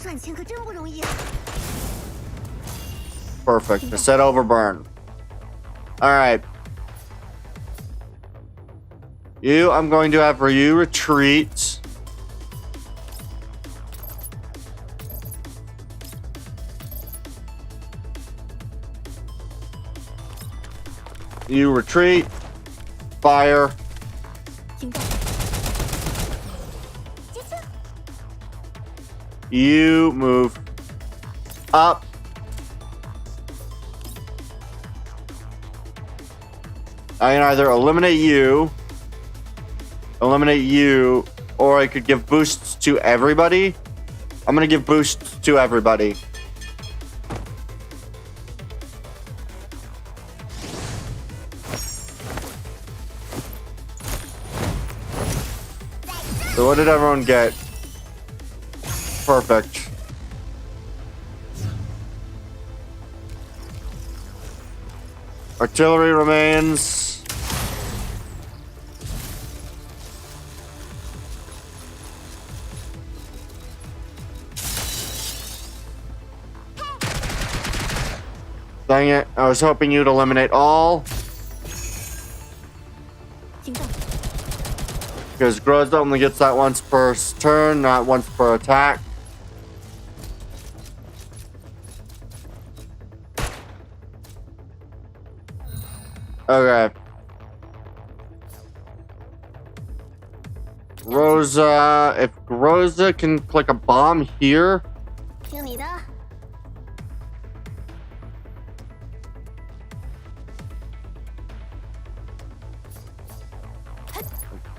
Perfect. To set overburn. Alright. You, I'm going to have for you retreat. You retreat. Fire. You move up. I can either eliminate you, or I could give boosts to everybody. I'm gonna give boosts to everybody. So what did everyone get? Perfect. Artillery remains. Dang it, I was hoping you'd eliminate all. Because Groza only gets that once per turn, not once per attack. Okay. Rosa, if Rosa can click a bomb here.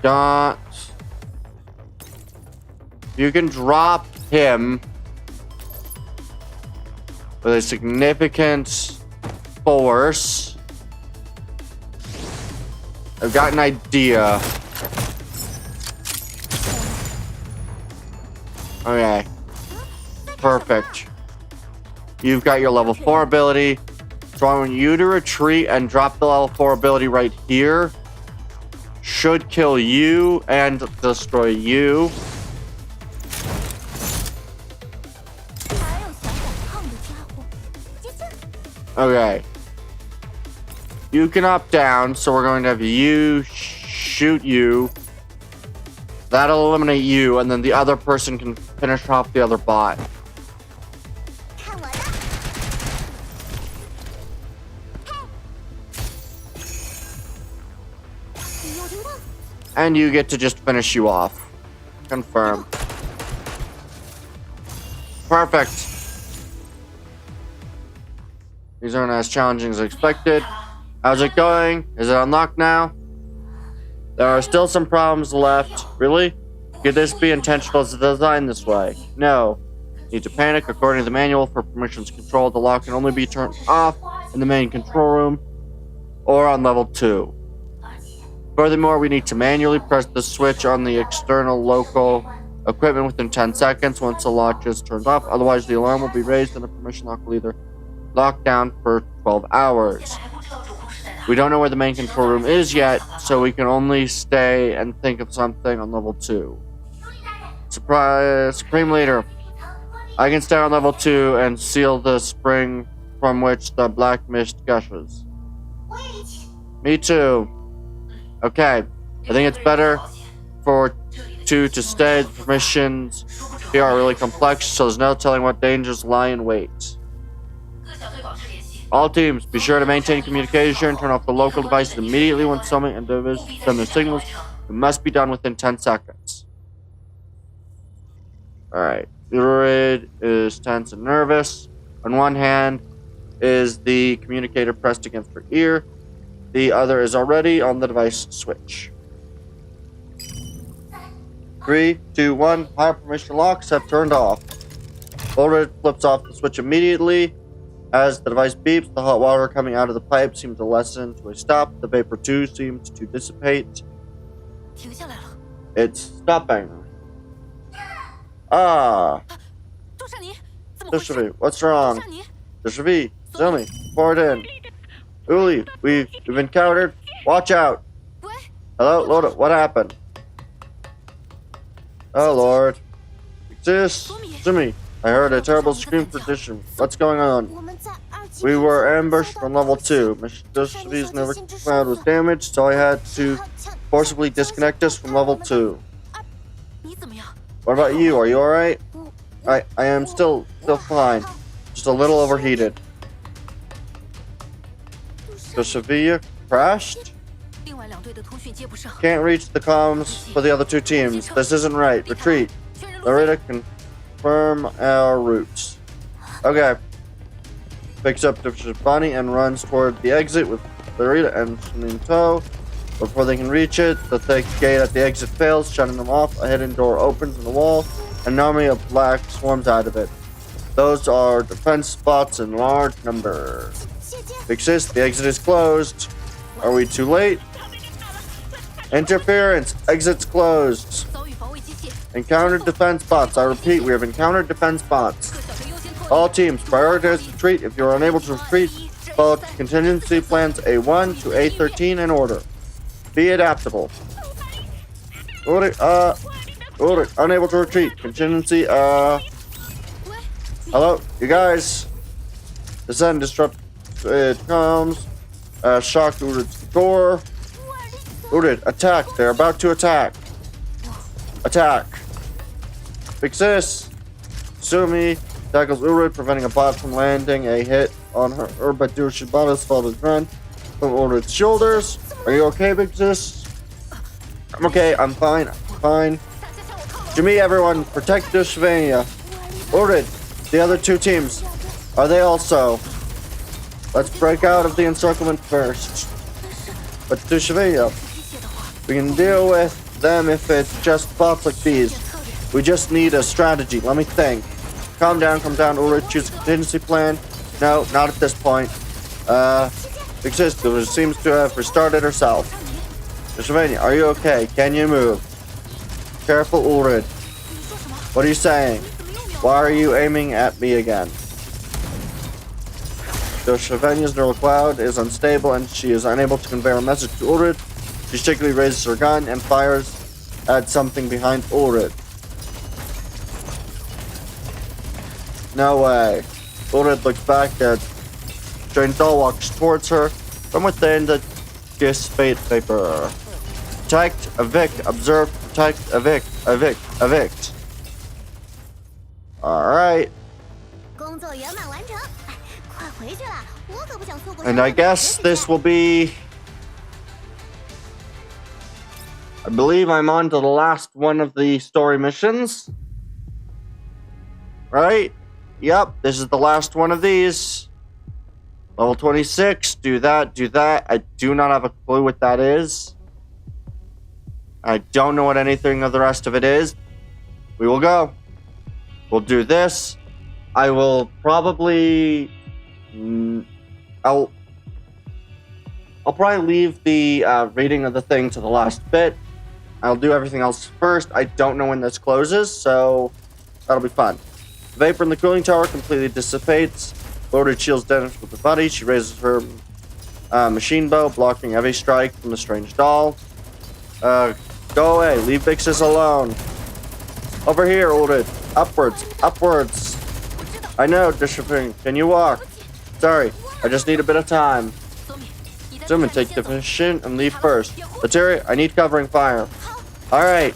Got. You can drop him with a significant force. I've got an idea. Okay. Perfect. You've got your level 4 ability. So I want you to retreat and drop the level 4 ability right here. Should kill you and destroy you. Okay. You can up down, so we're going to have you shoot you. That'll eliminate you, and then the other person can finish off the other bot. And you get to just finish you off. Confirm. Perfect. These aren't as challenging as expected. How's it going? Is it unlocked now? There are still some problems left. Really? Could this be intentional as designed this way? No. Need to panic. According to the manual for permissions control, the lock can only be turned off in the main control room or on level 2. Furthermore, we need to manually press the switch on the external local equipment within 10 seconds once the lock is turned off. Otherwise, the alarm will be raised and the permission lock will either lock down for 12 hours. We don't know where the main control room is yet, so we can only stay and think of something on level 2. Surprise, Supreme Leader. I can stay on level 2 and seal the spring from which the black mist gushes. Me too. Okay, I think it's better for 2 to stay. The permissions here are really complex, so there's no telling what dangers lie in wait. All teams, be sure to maintain communication. Turn off the local devices immediately when summoning and send their signals. It must be done within 10 seconds. Alright, Druid is tense and nervous. On one hand is the communicator pressed against her ear. The other is already on the device switch. 3, 2, 1. Higher permission locks have turned off. Bullred flips off the switch immediately. As the device beeps, the hot water coming out of the pipe seems to lessen to a stop. The vapor too seems to dissipate. It's stopping. Ah. Dushavi, what's wrong? Dushavi, tell me. Pour it in. Uli, we've encountered. Watch out. Hello, Loda, what happened? Oh, Lord. Exist? Sumi, I heard a terrible scream for Dushavi. What's going on? We were ambushed from level 2. Mr. Dushavi's nerve cloud was damaged, so I had to forcibly disconnect us from level 2. What about you? Are you alright? I am still fine. Just a little overheated. Dushavia crashed? Can't reach the comms for the other 2 teams. This isn't right. Retreat. Larita, confirm our routes. Okay. Picks up Dushavani and runs toward the exit with Larita and Shin in tow. Before they can reach it, the thick gate at the exit fails, shutting them off. A hidden door opens in the wall, and an army of black swarms out of it. Those are defense spots in large number. Big Sis, the exit is closed. Are we too late? Interference. Exit's closed. Encountered defense bots. I repeat, we have encountered defense bots. All teams, prioritize retreat. If you are unable to retreat, follow contingency plans A1 to A13 in order. Be adaptable. Order, unable to retreat. Contingency, hello, you guys. Descend, disrupt, it comes. Shock Urid's door. Urid, attack. They're about to attack. Attack. Big Sis. Sumi tackles Urid, preventing a bot from landing a hit on her, but Shibata's fault is run from Urid's shoulders. Are you okay, Big Sis? I'm okay. I'm fine. I'm fine. To me, everyone, protect Dushvania. Urid, the other two teams. Are they also? Let's break out of the encirclement first. But Dushvania, we can deal with them if it's just bots like these. We just need a strategy. Let me think. Calm down, Urid. Choose a contingency plan. No, not at this point. Big Sis seems to have restarted herself. Dushvania, are you okay? Can you move? Careful, Urid. What are you saying? Why are you aiming at me again? Dushvania's neural cloud is unstable and she is unable to convey a message to Urid. She shakily raises her gun and fires at something behind Urid. No way. Urid looks back at Strange Doll, walks towards her from within the dissipate vapor. Protect, evict, observe, protect, evict, evict, evict. Alright. And I guess this will be... I believe I'm on to the last one of the story missions. Right? Yep, this is the last one of these. Level 26, do that, do that. I do not have a clue what that is. I don't know what anything of the rest of it is. We will go. We'll do this. I will probably... I'll probably leave the reading of the thing to the last bit. I'll do everything else first. I don't know when this closes, so that'll be fun. The vapor in the cooling tower completely dissipates. Loaded shields Dennis with the body. She raises her machine bow, blocking every strike from the strange doll. Go away. Leave Big Sis alone. Over here, Urid. Upwards. Upwards. I know, Dushvania. Can you walk? Sorry, I just need a bit of time. Zoom take the position and leave first. Latera, I need covering fire. Alright.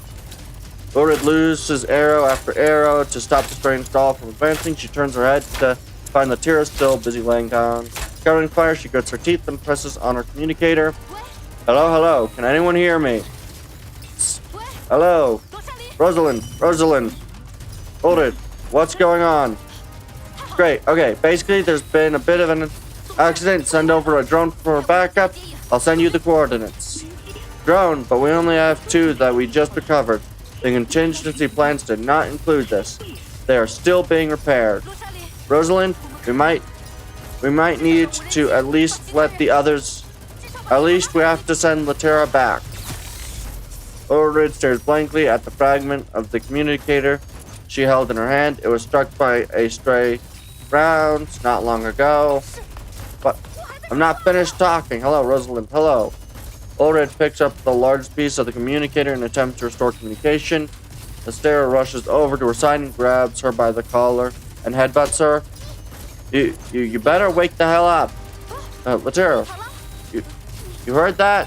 Urid loses arrow after arrow to stop the strange doll from advancing. She turns her head to find Latera still busy laying down. Covering fire, she grits her teeth and presses on her communicator. Hello, hello. Can anyone hear me? Hello. Rosalind. Urid, what's going on? Great. Okay, basically there's been a bit of an accident. Send over a drone for backup. I'll send you the coordinates. Drone, but we only have 2 that we just recovered. The contingency plans did not include this. They are still being repaired. Rosalind, we might need to at least let the others... At least we have to send Latera back. Urid stares blankly at the fragment of the communicator she held in her hand. It was struck by a stray round not long ago. But I'm not finished talking. Hello, Rosalind. Hello. Urid picks up the largest piece of the communicator in an attempt to restore communication. Latera rushes over to her side and grabs her by the collar and headbutts her. You better wake the hell up. Latera, you heard that?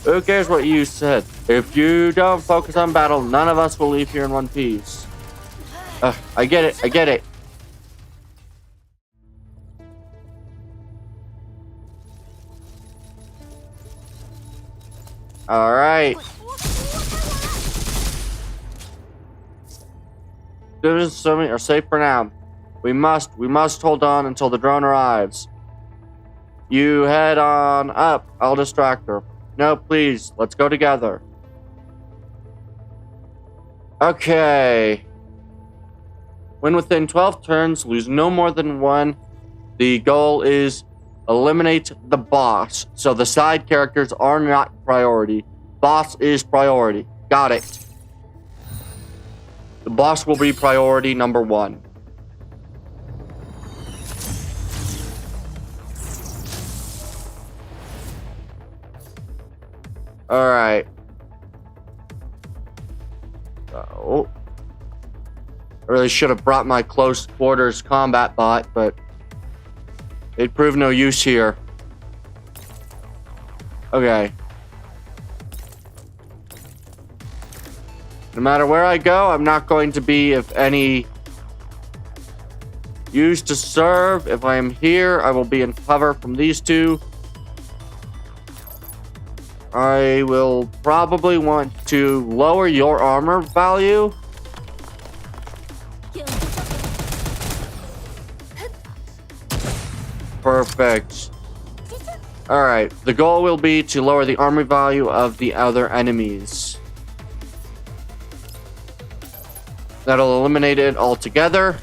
Who cares what you said? If you don't focus on battle, none of us will leave here in one piece. I get it. Alright. Students and Sumi are safe for now. We must hold on until the drone arrives. You head on up. I'll distract her. No, please. Let's go together. Okay. Win within 12 turns. Lose no more than one. The goal is eliminate the boss. So the side characters are not priority. Boss is priority. Got it. The boss will be priority number 1. Alright. So, I really should have brought my close quarters combat bot, but it proved no use here. Okay. No matter where I go, I'm not going to be of any use to serve. If I am here, I will be in cover from these two. I will probably want to lower your armor value. Perfect. Alright, the goal will be to lower the armor value of the other enemies. That'll eliminate it altogether.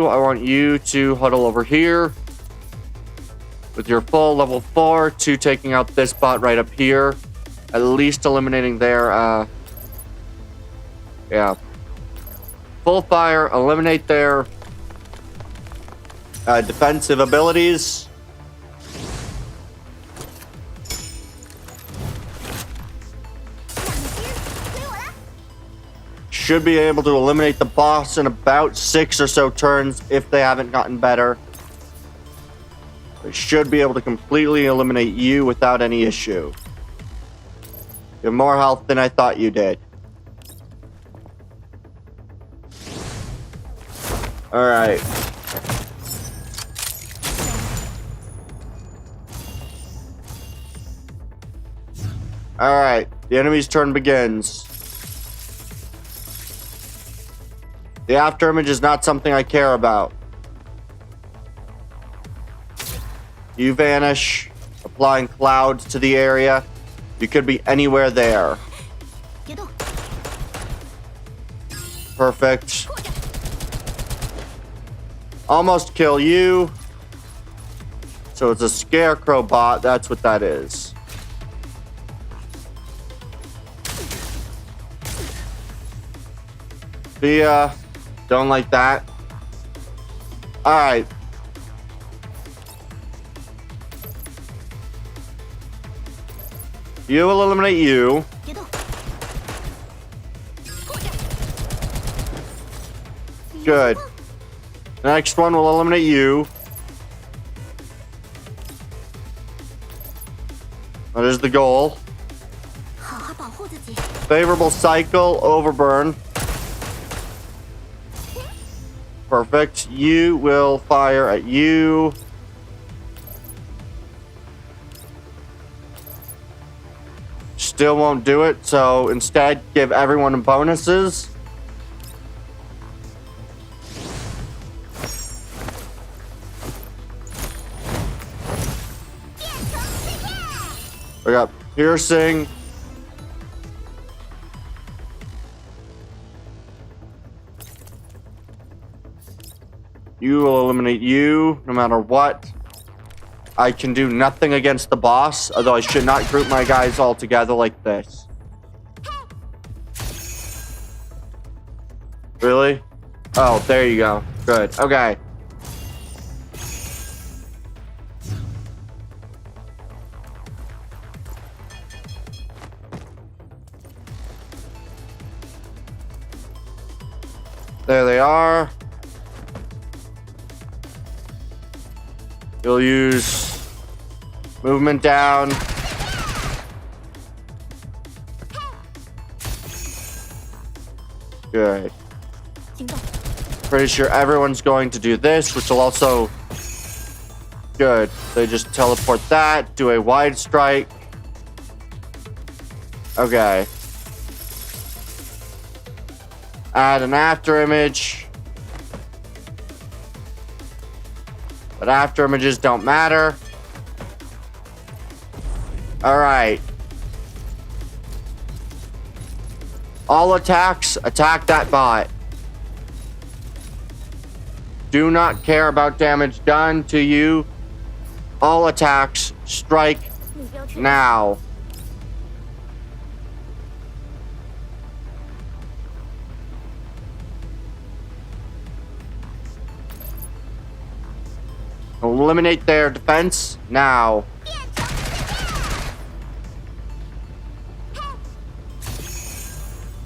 I want you to huddle over here with your full level 4 to taking out this bot right up here. At least eliminating their, yeah. Full fire, eliminate their defensive abilities. Should be able to eliminate the boss in about 6 or so turns if they haven't gotten better. They should be able to completely eliminate you without any issue. You have more health than I thought you did. Alright. Alright, the enemy's turn begins. The after image is not something I care about. You vanish, applying clouds to the area. You could be anywhere there. Perfect. Almost kill you. So it's a scarecrow bot. That's what that is. Don't like that. Alright. You will eliminate you. Good. The next one will eliminate you. That is the goal. Favorable cycle, overburn. Perfect. You will fire at you. Still won't do it, so instead give everyone bonuses. We got piercing. You will eliminate you no matter what. I can do nothing against the boss, although I should not group my guys all together like this. Really? Oh, there you go. Good. Okay. There they are. You'll use movement down. Good. Pretty sure everyone's going to do this, which will also... Good. They just teleport that, do a wide strike. Okay. Add an after image. But after images don't matter. Alright. All attacks, attack that bot. Do not care about damage done to you. All attacks, strike now. Eliminate their defense now.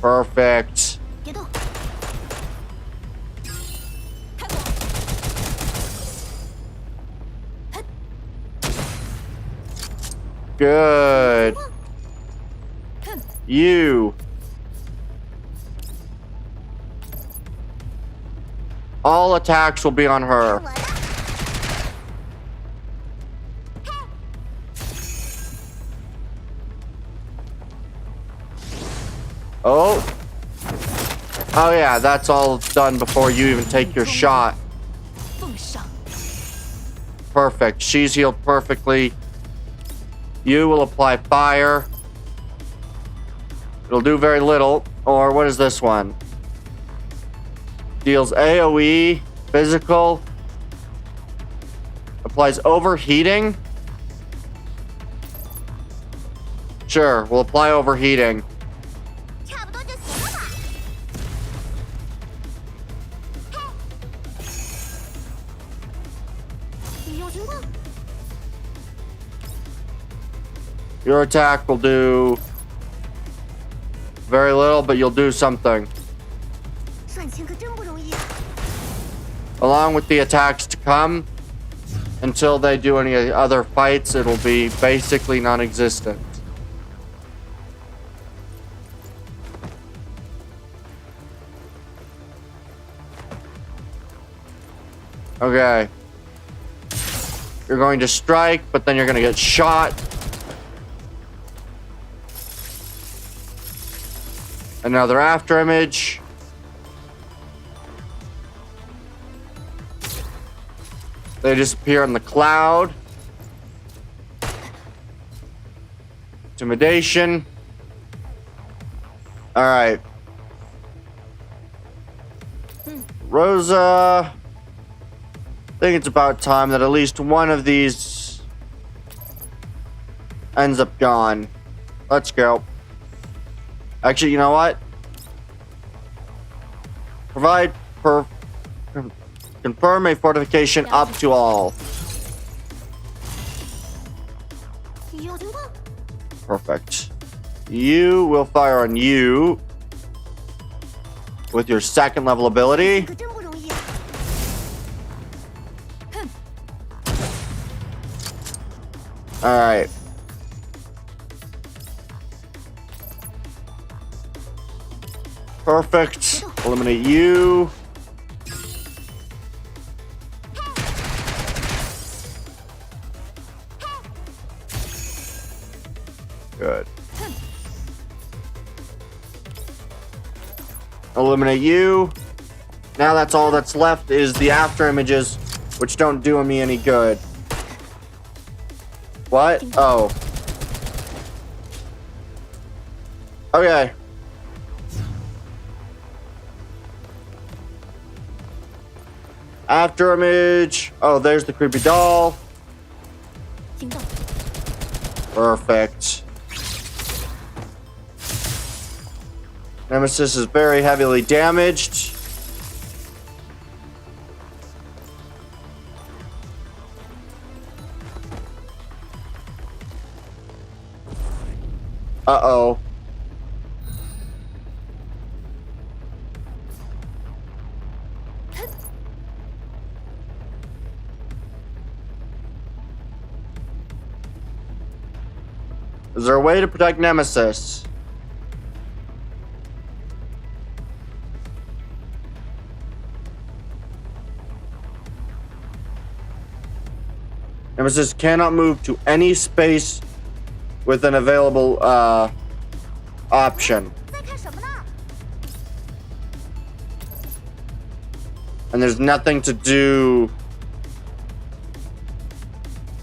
Perfect. Good. You. All attacks will be on her. Oh. Oh yeah, that's all done before you even take your shot. Perfect. She's healed perfectly. You will apply fire. It'll do very little. Or what is this one? Deals AoE, physical. Applies overheating. Sure, we'll apply overheating. Your attack will do very little, but you'll do something. Along with the attacks to come, until they do any other fights, it'll be basically non-existent. Okay. You're going to strike, but then you're going to get shot. Another after image. They disappear in the cloud. Intimidation. All right. Rosa. I think it's about time that at least one of these ends up gone. Let's go. Actually, you know what? Confirm a fortification up to all. Perfect. You will fire on you with your second level ability. All right. Perfect. Eliminate you. Good. Eliminate you. Now that's all that's left is the after images, which don't do me any good. What? Oh. Okay. After image. Oh, there's the creepy doll. Perfect. Nemesis is very heavily damaged. Uh-oh. Is there a way to protect Nemesis? Nemesis cannot move to any space with an available option. And there's nothing to do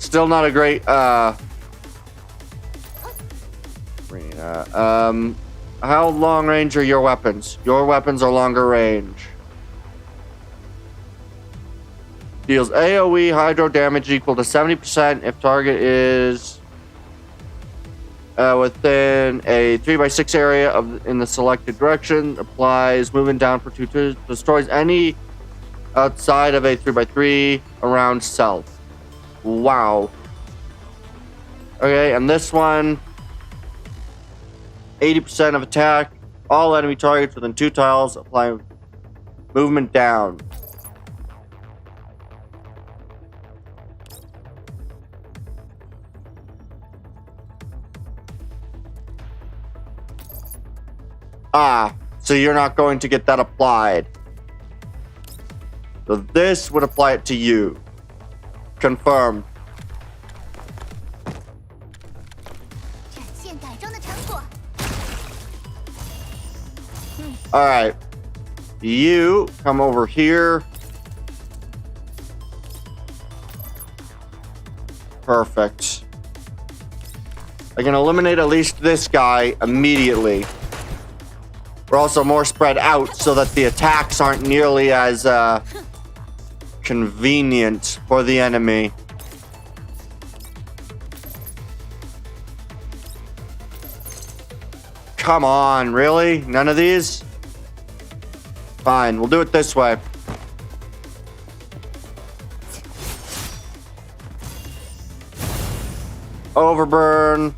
Still not a great arena. How long range are your weapons? Your weapons are longer range. Deals AoE hydro damage equal to 70% if target is within a 3x6 area in the selected direction. Applies movement down for 2 destroys any outside of a 3x3 around self. Wow. Okay, and this one 80% of attack. All enemy targets within 2 tiles apply movement down. Ah, so you're not going to get that applied. So this would apply it to you. Confirmed. Alright. You come over here. Perfect. I can eliminate at least this guy immediately. We're also more spread out so that the attacks aren't nearly as convenient for the enemy. Come on, really? None of these? Fine, we'll do it this way. Overburn.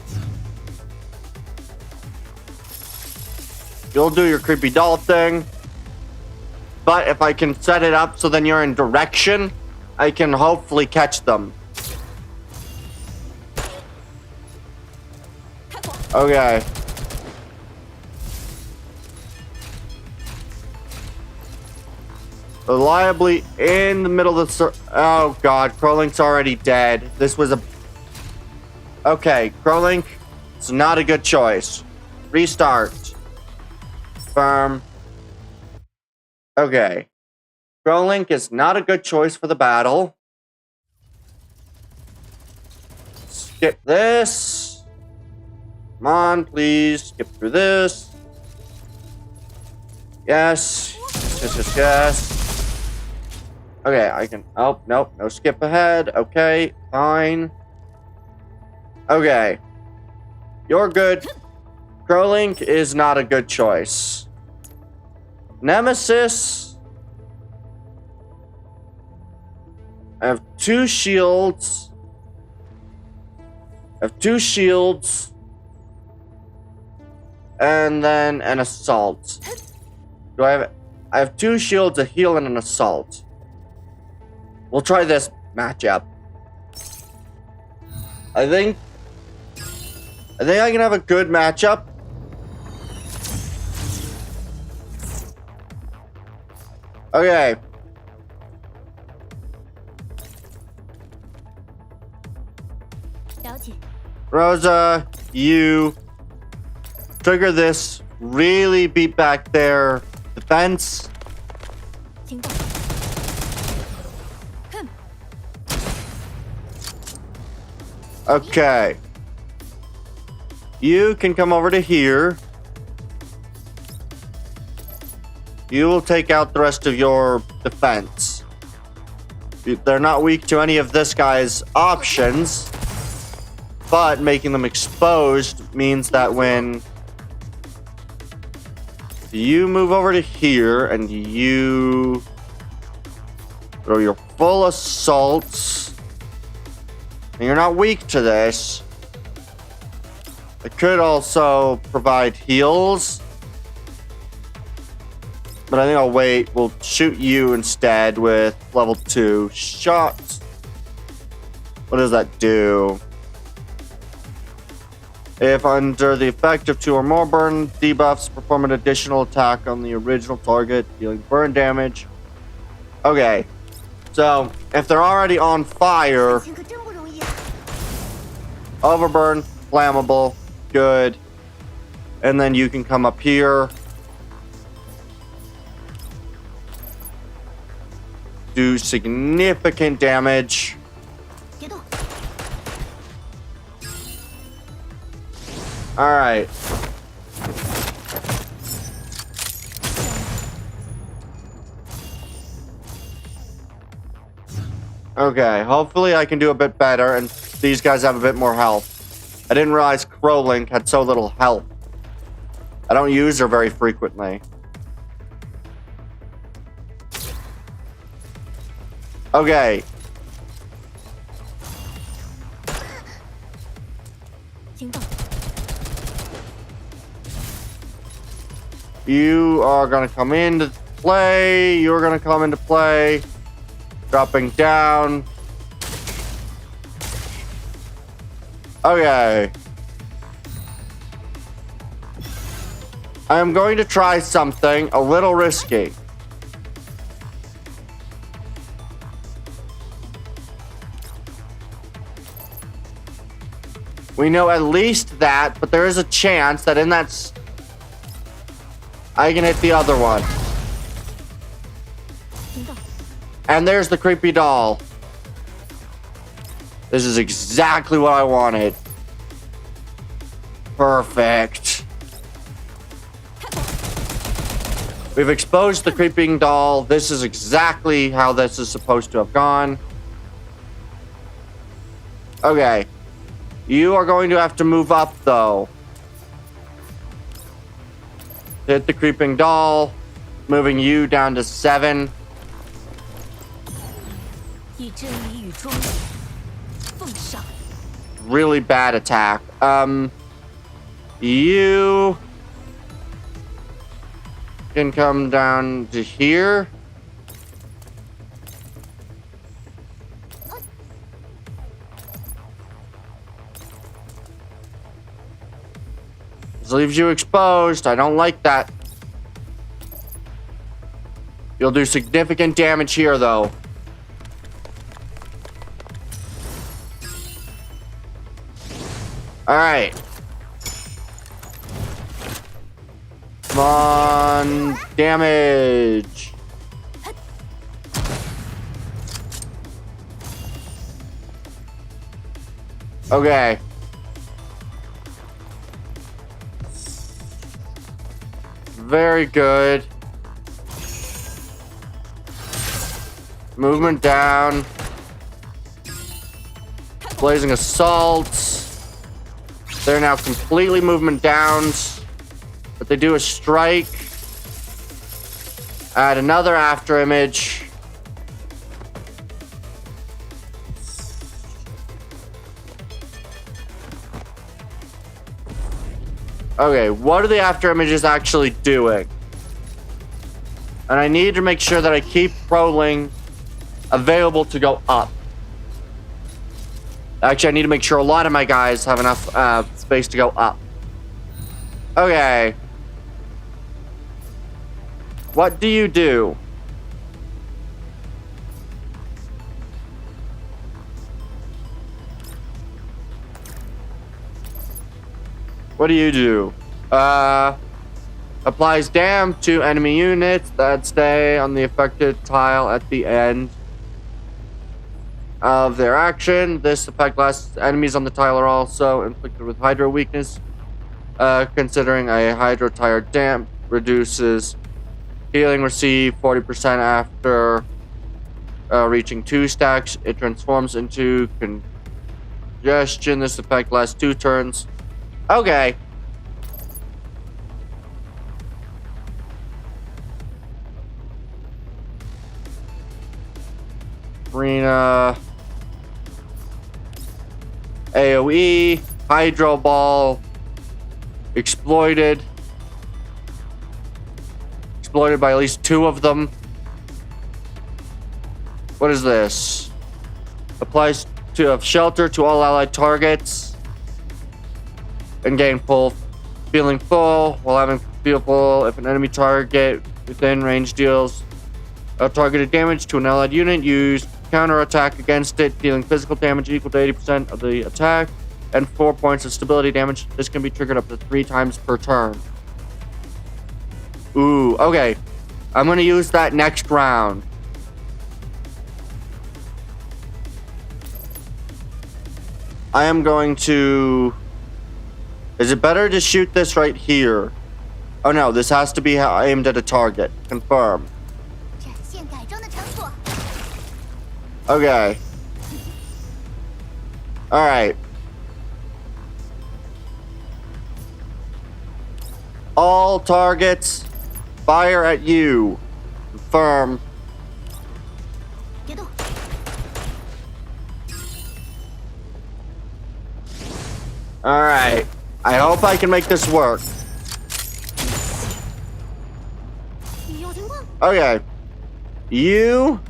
You'll do your creepy doll thing. But if I can set it up so then you're in direction, I can hopefully catch them. Okay. Reliably in the middle of the oh god, Crowlink's already dead. This was a... Okay, Crowlink, it's not a good choice. Restart. Firm. Okay. Crowlink is not a good choice for the battle. Skip this. Come on, please. Skip through this. Yes. Yes. Okay, I can... Oh, nope. No skip ahead. Okay, fine. Okay. You're good. Crowlink is not a good choice. Nemesis. I have 2 shields. I have 2 shields. And then an assault. Do I have 2 shields, a heal, and an assault. We'll try this matchup. I think I can have a good matchup. Okay. Rosa, you trigger this. Really beat back their defense. Okay. You can come over to here. You will take out the rest of your defense. They're not weak to any of this guy's options, but making them exposed means that when you move over to here and you throw your full assaults, and you're not weak to this, it could also provide heals. But I think I'll wait. We'll shoot you instead with level 2 shots. What does that do? If under the effect of 2 or more burn debuffs, perform an additional attack on the original target, dealing burn damage. Okay. So, if they're already on fire, overburn, flammable, good. And then you can come up here. Do significant damage. Alright. Okay, hopefully I can do a bit better and these guys have a bit more health. I didn't realize Crowlink had so little health. I don't use her very frequently. Okay. You are gonna come into play. You're gonna come into play. Dropping down. Okay. I am going to try something a little risky. We know at least that, but there is a chance that in that I can hit the other one. And there's the creepy doll. This is exactly what I wanted. Perfect. We've exposed the creeping doll. This is exactly how this is supposed to have gone. Okay. You are going to have to move up, though. Hit the creeping doll. Moving you down to 7. Really bad attack. You can come down to here. This leaves you exposed. I don't like that. You'll do significant damage here, though. Alright. Come on. Damage. Okay. Very good. Movement down. Blazing Assault. They're now completely movement downs. But they do a strike. Add another after image. Okay, what are the after images actually doing? And I need to make sure that I keep rolling available to go up. Actually, I need to make sure a lot of my guys have enough space to go up. Okay. What do you do? What do you do? Applies dam to enemy units that stay on the affected tile at the end of their action. This effect lasts. Enemies on the tile are also inflicted with hydro weakness. Considering a hydro tire damp reduces healing received 40% after reaching 2 stacks. It transforms into congestion. This effect lasts 2 turns. Okay. Arena. AoE. Hydro Ball. Exploited. Exploited by at least 2 of them. What is this? Applies to shelter to all allied targets. And gain full. Feeling full. While having feel full, if an enemy target within range deals targeted damage to an allied unit, use counter attack against it, dealing physical damage equal to 80% of the attack and 4 points of stability damage. This can be triggered up to 3 times per turn. Ooh, okay. I'm gonna use that next round. I am going to Is it better to shoot this right here? Oh no, this has to be aimed at a target. Confirm. Okay. Alright. All targets fire at you. Confirm. Alright. I hope I can make this work. Okay. You.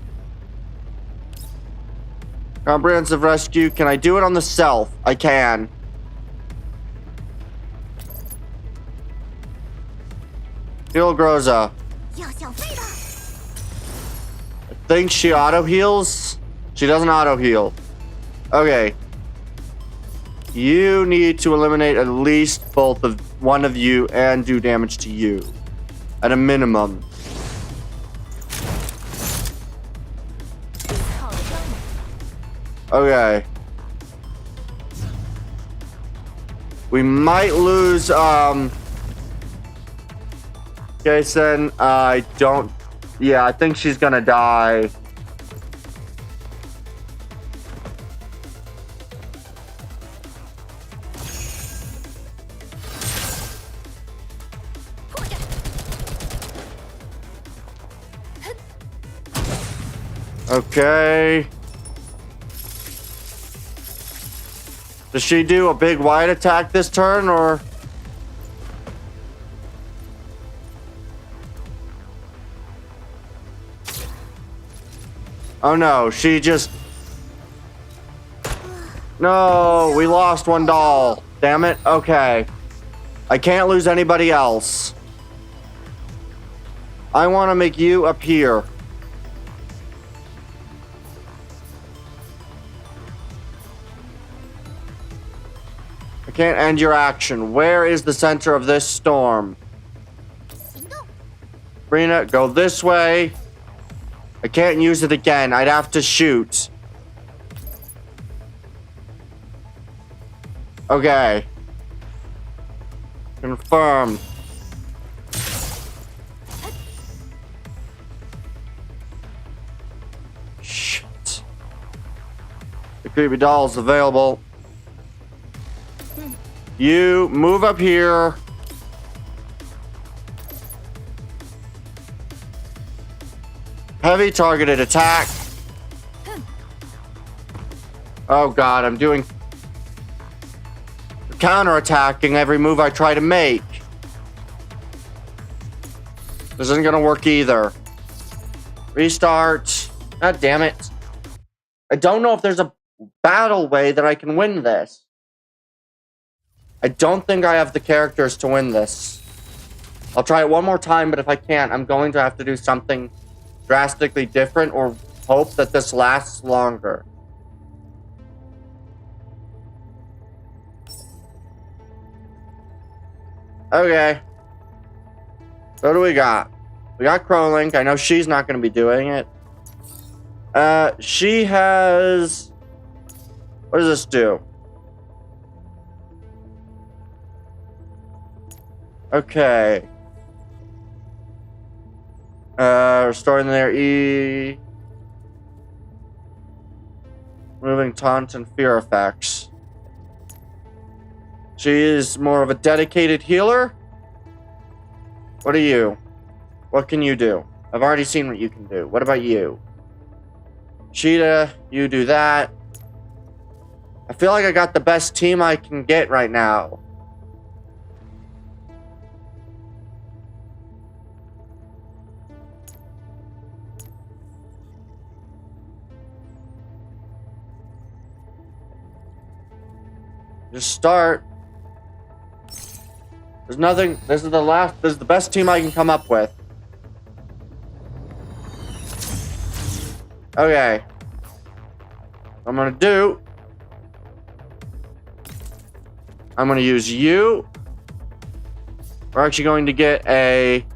Comprehensive rescue. Can I do it on the self? I can. Heal Groza. I think she auto heals. She doesn't auto heal. Okay. You need to eliminate at least one of you and do damage to you. At a minimum. Okay. We might lose, Jason, I don't... Yeah, I think she's gonna die. Okay. Does she do a big wide attack this turn, or? Oh no, she just... No, we lost one doll. Damn it. Okay. I can't lose anybody else. I want to make you appear. I can't end your action. Where is the center of this storm? Rena, go this way. I can't use it again. I'd have to shoot. Okay. Confirmed. Shit. The creepy doll's available. You move up here. Heavy targeted attack. Oh god, I'm doing counter-attacking every move I try to make. This isn't gonna work either. Restart. God damn it. I don't know if there's a battle way that I can win this. I don't think I have the characters to win this. I'll try it one more time, but if I can't, I'm going to have to do something drastically different or hope that this lasts longer. Okay. So what do we got? We got Crowlink. I know she's not going to be doing it. She has... What does this do? Okay. Restoring their E. Moving taunt and fear effects. She is more of a dedicated healer. What are you? What can you do? I've already seen what you can do. What about you? Cheetah, you do that. I feel like I got the best team I can get right now. Just start. There's nothing. This is the best team I can come up with. Okay. I'm gonna do. I'm gonna use you. We're actually going to get a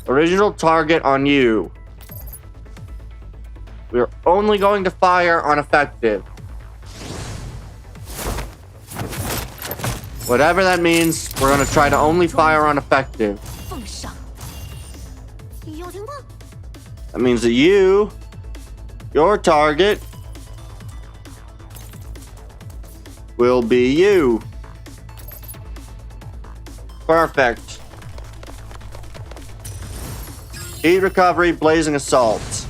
original target on you. We're only going to fire on effective. Whatever that means, we're gonna try to only fire on effective. That means that your target, will be you. Perfect. Heat recovery, blazing assault.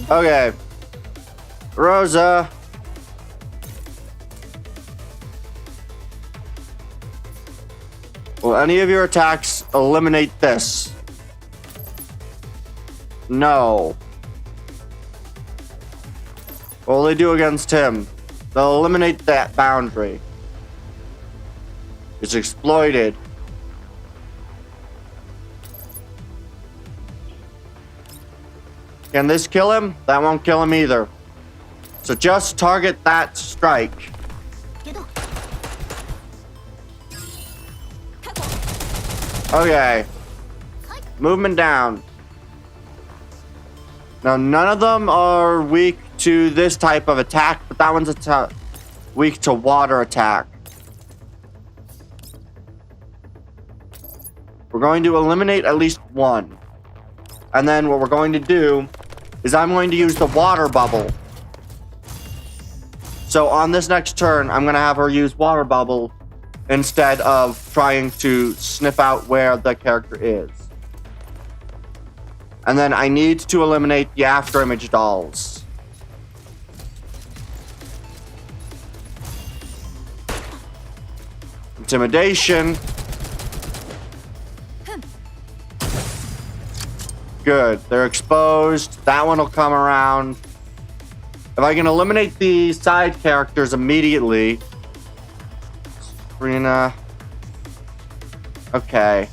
Okay. Rosa. Will any of your attacks eliminate this? No. What will they do against him? They'll eliminate that boundary. It's exploited. Can this kill him? That won't kill him either. So just target that strike. Okay. Movement down. Now, none of them are weak to this type of attack, but that one's weak to water attack. We're going to eliminate at least one. And then what we're going to do is I'm going to use the water bubble. So on this next turn, I'm going to have her use water bubble instead of trying to sniff out where the character is. And then I need to eliminate the after image dolls. Intimidation. Good. They're exposed. That one will come around. If I can eliminate the side characters immediately. Sabrina. Okay.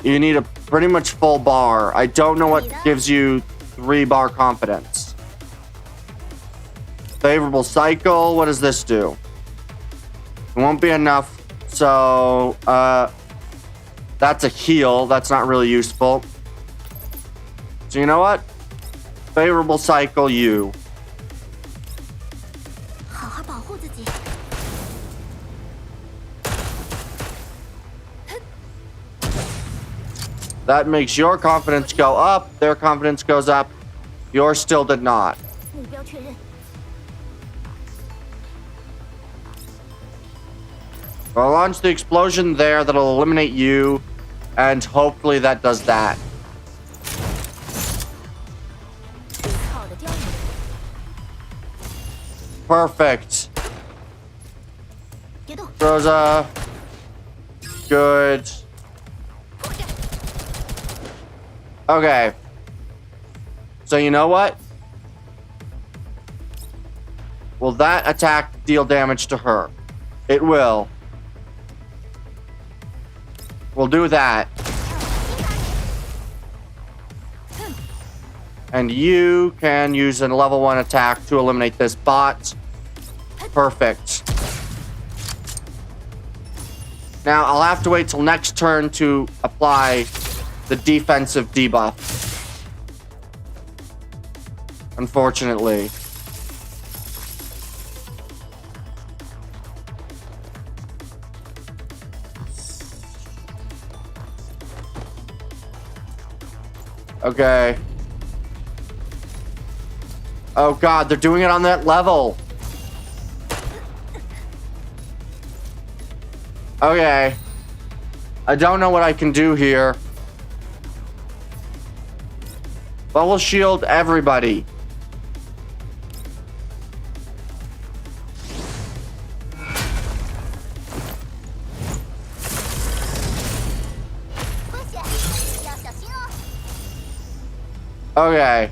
You need a pretty much full bar. I don't know what gives you 3-bar confidence. Favorable cycle. What does this do? It won't be enough. So, that's a heal. That's not really useful. So you know what? Favorable cycle you. That makes your confidence go up. Their confidence goes up. Yours still did not. I'll launch the explosion there that'll eliminate you. And hopefully that does that. Perfect. Rosa. Good. Okay. So you know what? Will that attack deal damage to her? It will. We'll do that. And you can use a level 1 attack to eliminate this bot. Perfect. Now, I'll have to wait till next turn to apply the defensive debuff. Unfortunately. Okay. Oh god, they're doing it on that level. Okay. I don't know what I can do here. Bubble shield everybody. Okay.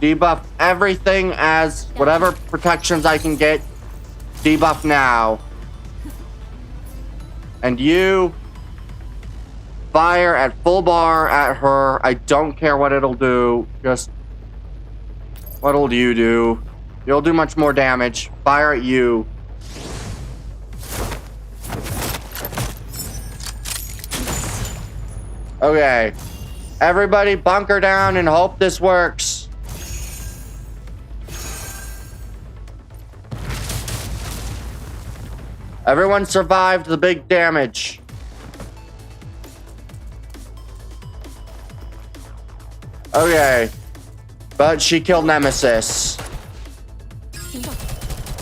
Debuff everything as whatever protections I can get. Debuff now. And you Fire at full bar at her. I don't care what it'll do. Just... what'll you do? You'll do much more damage. Fire at you. Okay. Everybody bunker down and hope this works. Everyone survived the big damage. Okay. But she killed Nemesis.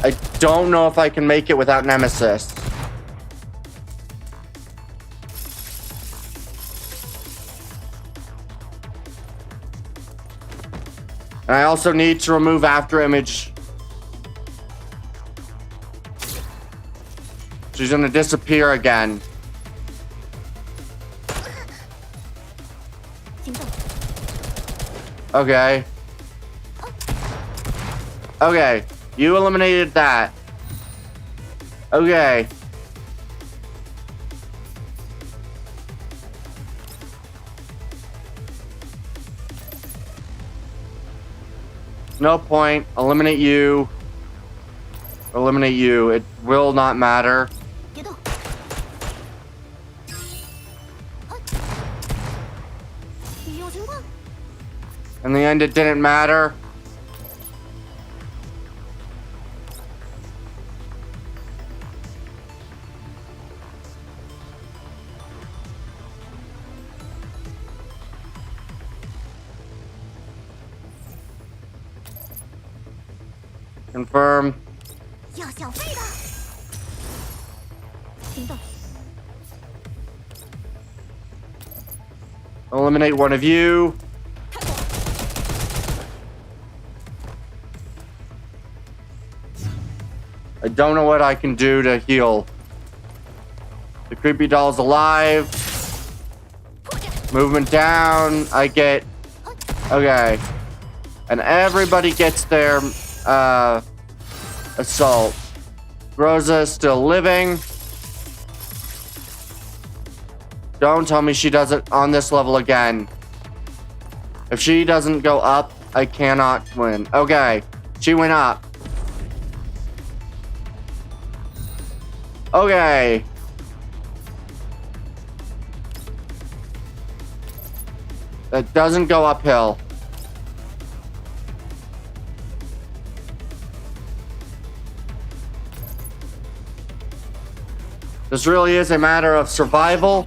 I don't know if I can make it without Nemesis. And I also need to remove after image. She's gonna disappear again. Okay. Okay. You eliminated that. Okay. No point. Eliminate you. Eliminate you. It will not matter. In the end, it didn't matter. Confirm. Eliminate one of you. I don't know what I can do to heal. The creepy doll's alive. Movement down. I get... okay. And everybody gets their assault. Rosa is still living. Don't tell me she does it on this level again. If she doesn't go up, I cannot win. Okay. She went up. Okay. That doesn't go uphill. This really is a matter of survival.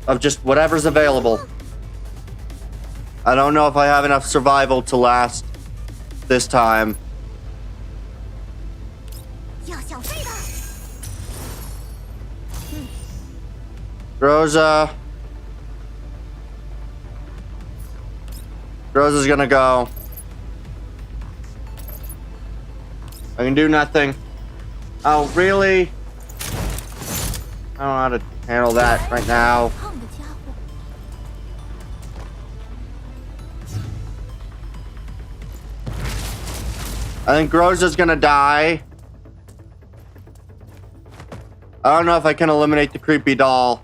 Of just whatever's available. I don't know if I have enough survival to last this time. Rosa's gonna go. I can do nothing. Oh, really? I don't know how to handle that right now. I think Rosa's gonna die. I don't know if I can eliminate the creepy doll.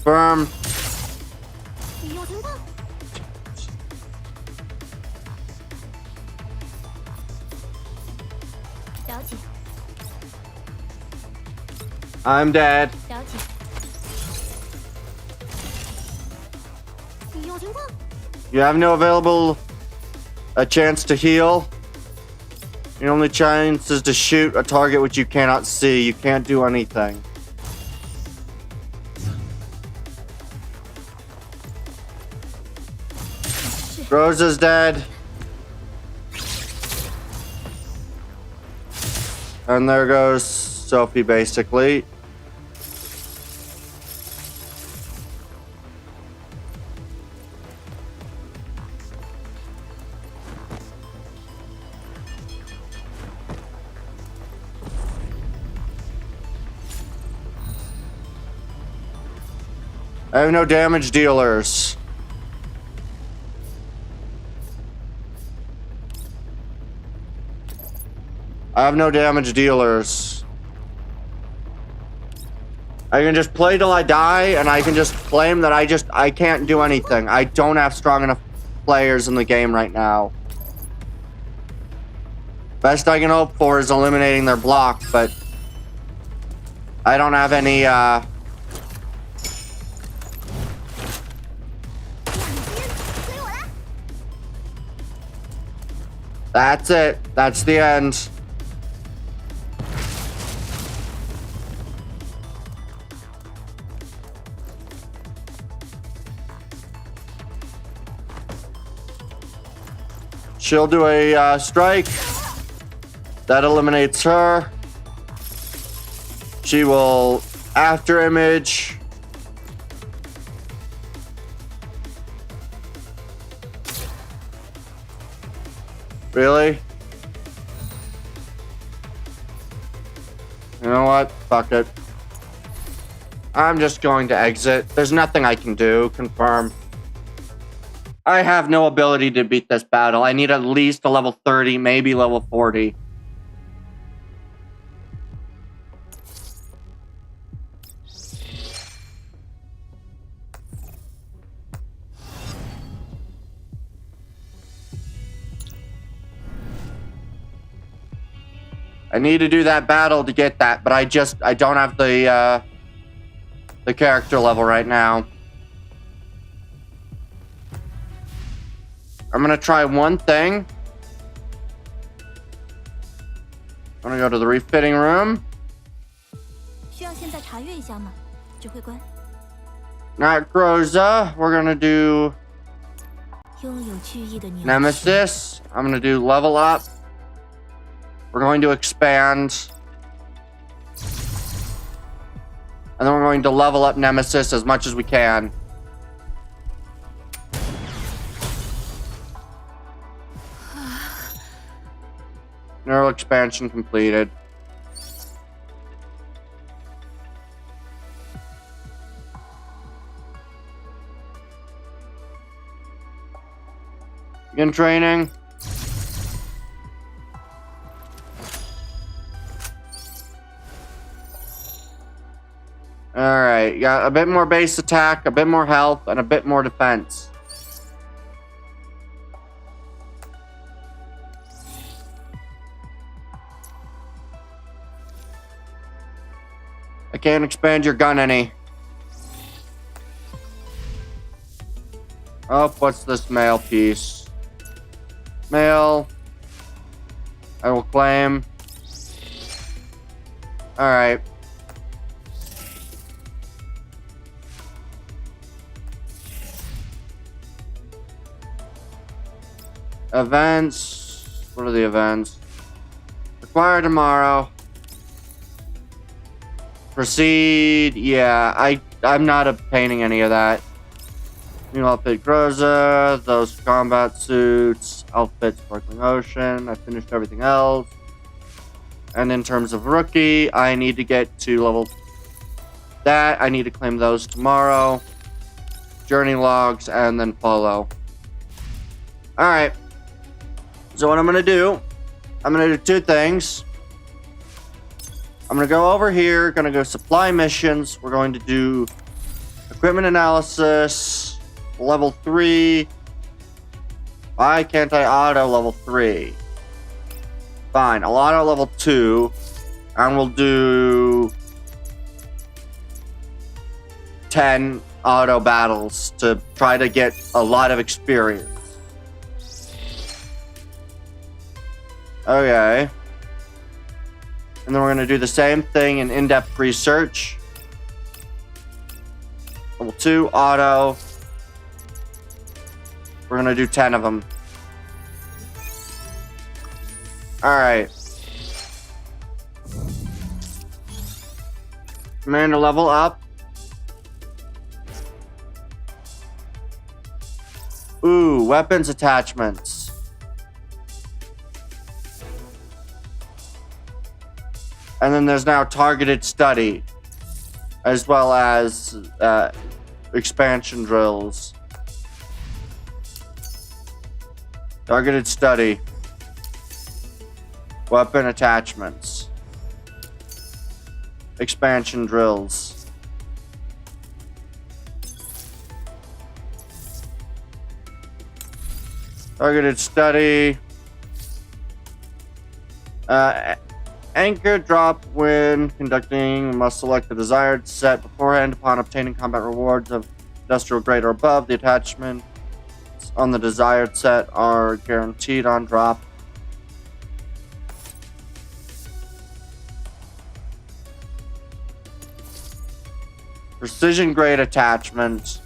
Firm. I'm dead. You have no available a chance to heal. Your only chance is to shoot a target which you cannot see. You can't do anything. Rosa's dead. And there goes Sophie, basically. I have no damage dealers. I have no damage dealers. I can just play till I die, and I can just claim that I can't do anything. I don't have strong enough players in the game right now. Best I can hope for is eliminating their block, but I don't have any, That's it. That's the end. She'll do a strike. That eliminates her. She will after image. Really? You know what? Fuck it. I'm just going to exit. There's nothing I can do. Confirm. I have no ability to beat this battle. I need at least a level 30, maybe level 40. I need to do that battle to get that, but I don't have the character level right now. I'm gonna try one thing. I'm gonna go to the refitting room. Not Groza. We're gonna do Nemesis. I'm gonna do level up. We're going to expand. And then we're going to level up Nemesis as much as we can. Neural expansion completed. Begin training. Alright, got a bit more base attack, a bit more health, and a bit more defense. I can't expand your gun any. Oh, what's this mail piece? Mail. I will claim. Alright. Events. What are the events? Acquire tomorrow. Proceed. Yeah, I'm not obtaining any of that. New outfit Groza. Those combat suits. Outfit Sparkling Ocean. I finished everything else. And in terms of rookie, I need to get to level that. I need to claim those tomorrow. Journey logs and then follow. Alright. So what I'm going to do, I'm going to do two things. I'm going to go over here, going to go supply missions. We're going to do equipment analysis, level 3. Why can't I auto level 3? Fine, I'll auto level 2, and we'll do 10 auto battles to try to get a lot of experience. Okay. And then we're going to do the same thing in in-depth research. Level 2, auto. We're going to do 10 of them. Alright. Commander level up. Ooh, weapons attachments. And then there's now targeted study, as well as expansion drills. Targeted study. Weapon attachments. Expansion drills. Targeted study. Anchor drop when conducting. Must select the desired set beforehand. Upon obtaining combat rewards of industrial grade or above, the attachments on the desired set are guaranteed on drop. Precision grade attachments.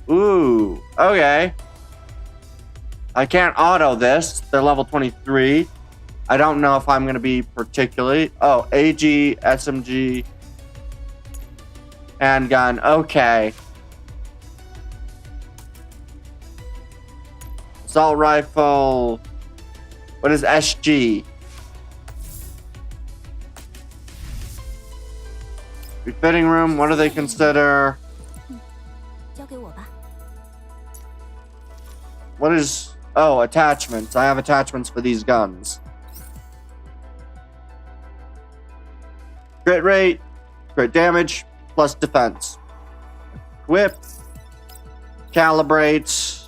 Ooh, okay. I can't auto this. They're level 23. I don't know if I'm going to be particularly... Oh, AG, SMG, handgun. Okay. Assault rifle. What is SG? Refitting room. What do they consider? What is... Oh, attachments. I have attachments for these guns. Crit rate, crit damage, plus defense. Whip, calibrate.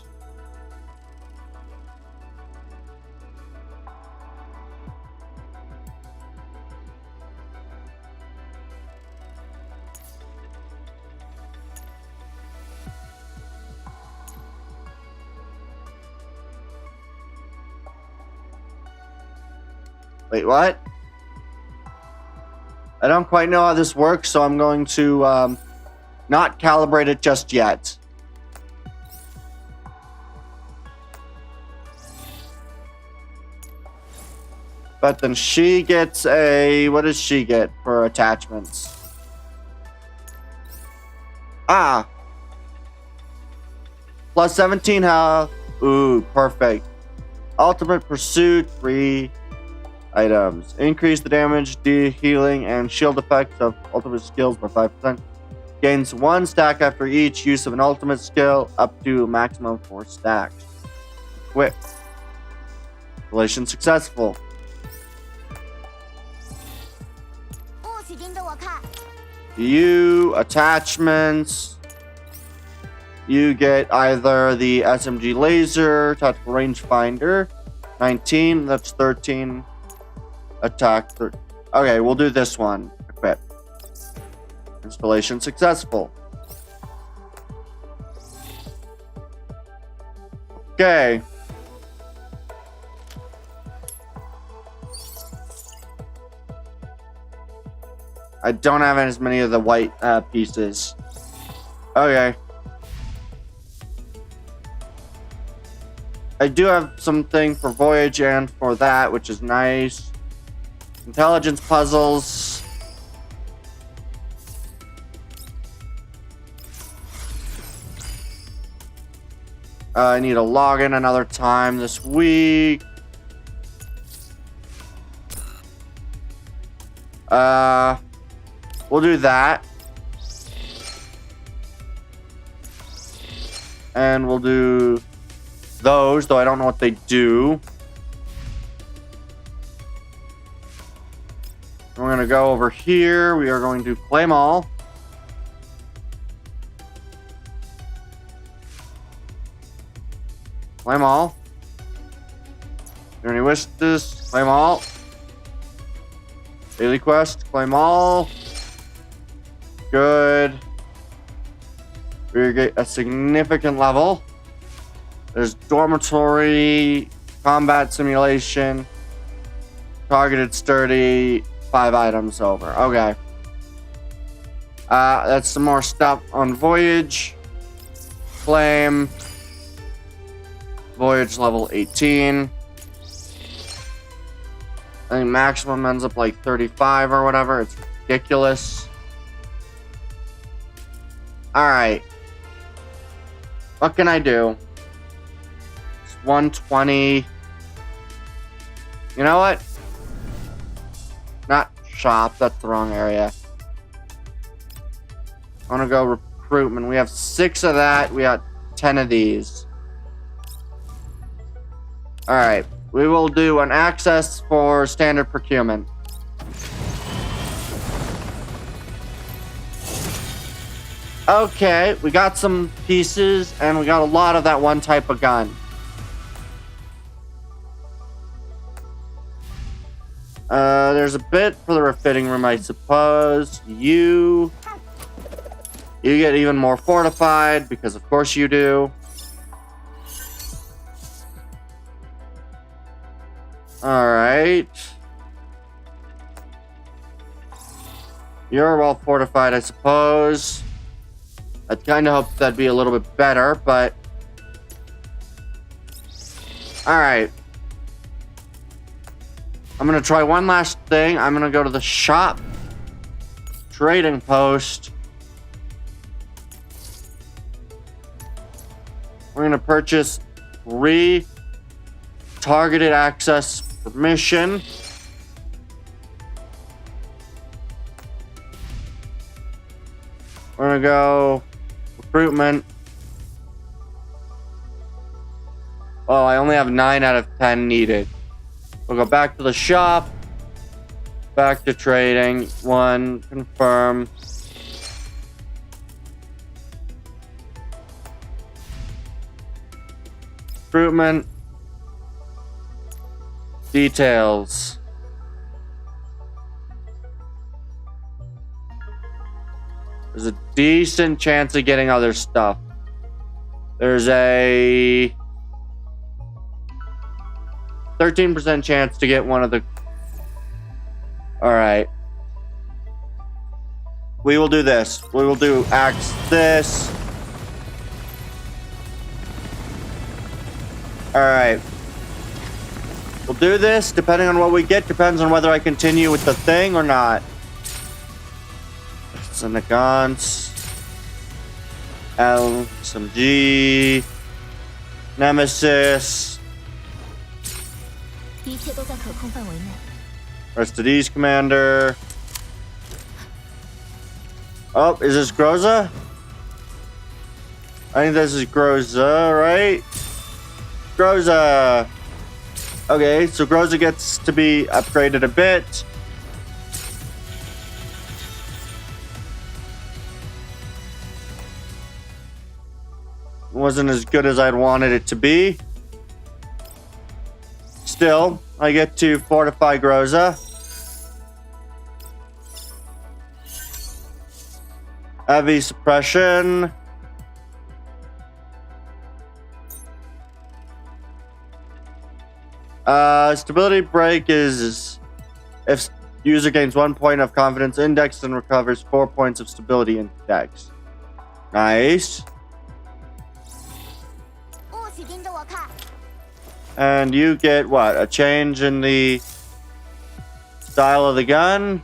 Wait, what? I don't quite know how this works, so I'm going to not calibrate it just yet. But then she gets a... What does she get for attachments? Ah! Plus 17 health. Ooh, perfect. Ultimate Pursuit, 3 items. Increase the damage, healing, and shield effects of ultimate skills by 5%. Gains 1 stack after each use of an ultimate skill, up to a maximum of 4 stacks. Equip. Installation successful. You attachments. You get either the SMG laser, tactical rangefinder, 19. That's 13. Attack. Okay, we'll do this one. Equip. Installation successful. Okay. I don't have as many of the white pieces. Okay. I do have something for Voyage and for that, which is nice. Intelligence puzzles. I need to log in another time this week. We'll do that. And we'll do those, though I don't know what they do. We're going to go over here. We are going to claim all. Claim all. Journey wishes. Claim all. Daily quest. Claim all. Good. We get a significant level. There's dormitory, combat simulation, targeted sturdy, 5 items over. Okay. That's some more stuff on Voyage. Claim. Voyage level 18. I think maximum ends up like 35 or whatever. It's ridiculous. Alright. What can I do? It's 120. You know what? Not shop, that's the wrong area. I want to go recruitment. We have 6 of that. We got 10 of these. Alright. We will do an access for standard procurement. Okay, we got some pieces, and we got a lot of that one type of gun. There's a bit for the refitting room, I suppose. You get even more fortified, because of course you do. Alright. You're well fortified, I suppose. I kind of hope that'd be a little bit better, but... Alright. I'm gonna try one last thing. I'm gonna go to the shop. Trading post. We're gonna purchase 3 targeted access permission. We're gonna go recruitment. Oh, I only have 9 out of 10 needed. We'll go back to the shop. Back to trading. 1, confirm. Recruitment. Details. There's a decent chance of getting other stuff. There's a 13% chance to get one of the... Alright. We will do this. We will do this. Alright. We'll do this. Depending on what we get, depends on whether I continue with the thing or not. Senegans. LSMG. Nemesis. Rest of these, Commander. Oh, is this Groza? I think this is Groza, right? Groza. Okay, so Groza gets to be upgraded a bit. Wasn't as good as I'd wanted it to be. Still, I get to fortify Groza. Heavy suppression. Stability break is if user gains 1 point of confidence index and recovers 4 points of stability index. Nice. And you get what? A change in the style of the gun?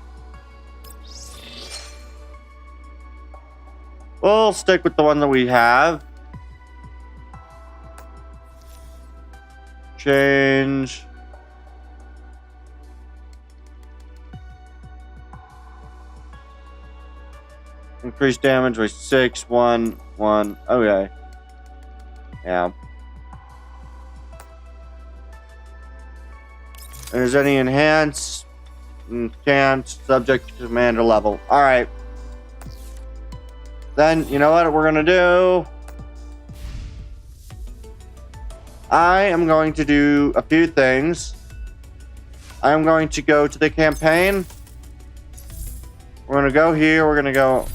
We'll stick with the one that we have. Change. Increase damage by 6, 1, 1. Okay. Yeah. There's any enhance? Can't. Subject to commander level. Alright. Then, you know what we're gonna do? I am going to do a few things. I'm going to go to the campaign. We're gonna go here. We're gonna go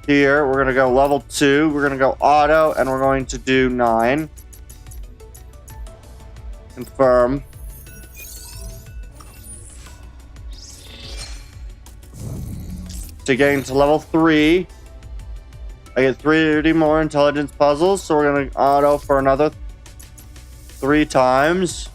here. We're gonna go level 2. We're gonna go auto, and we're going to do 9. Confirm. To gain to level 3, I get 30 more intelligence puzzles, so we're gonna auto for another 3 times.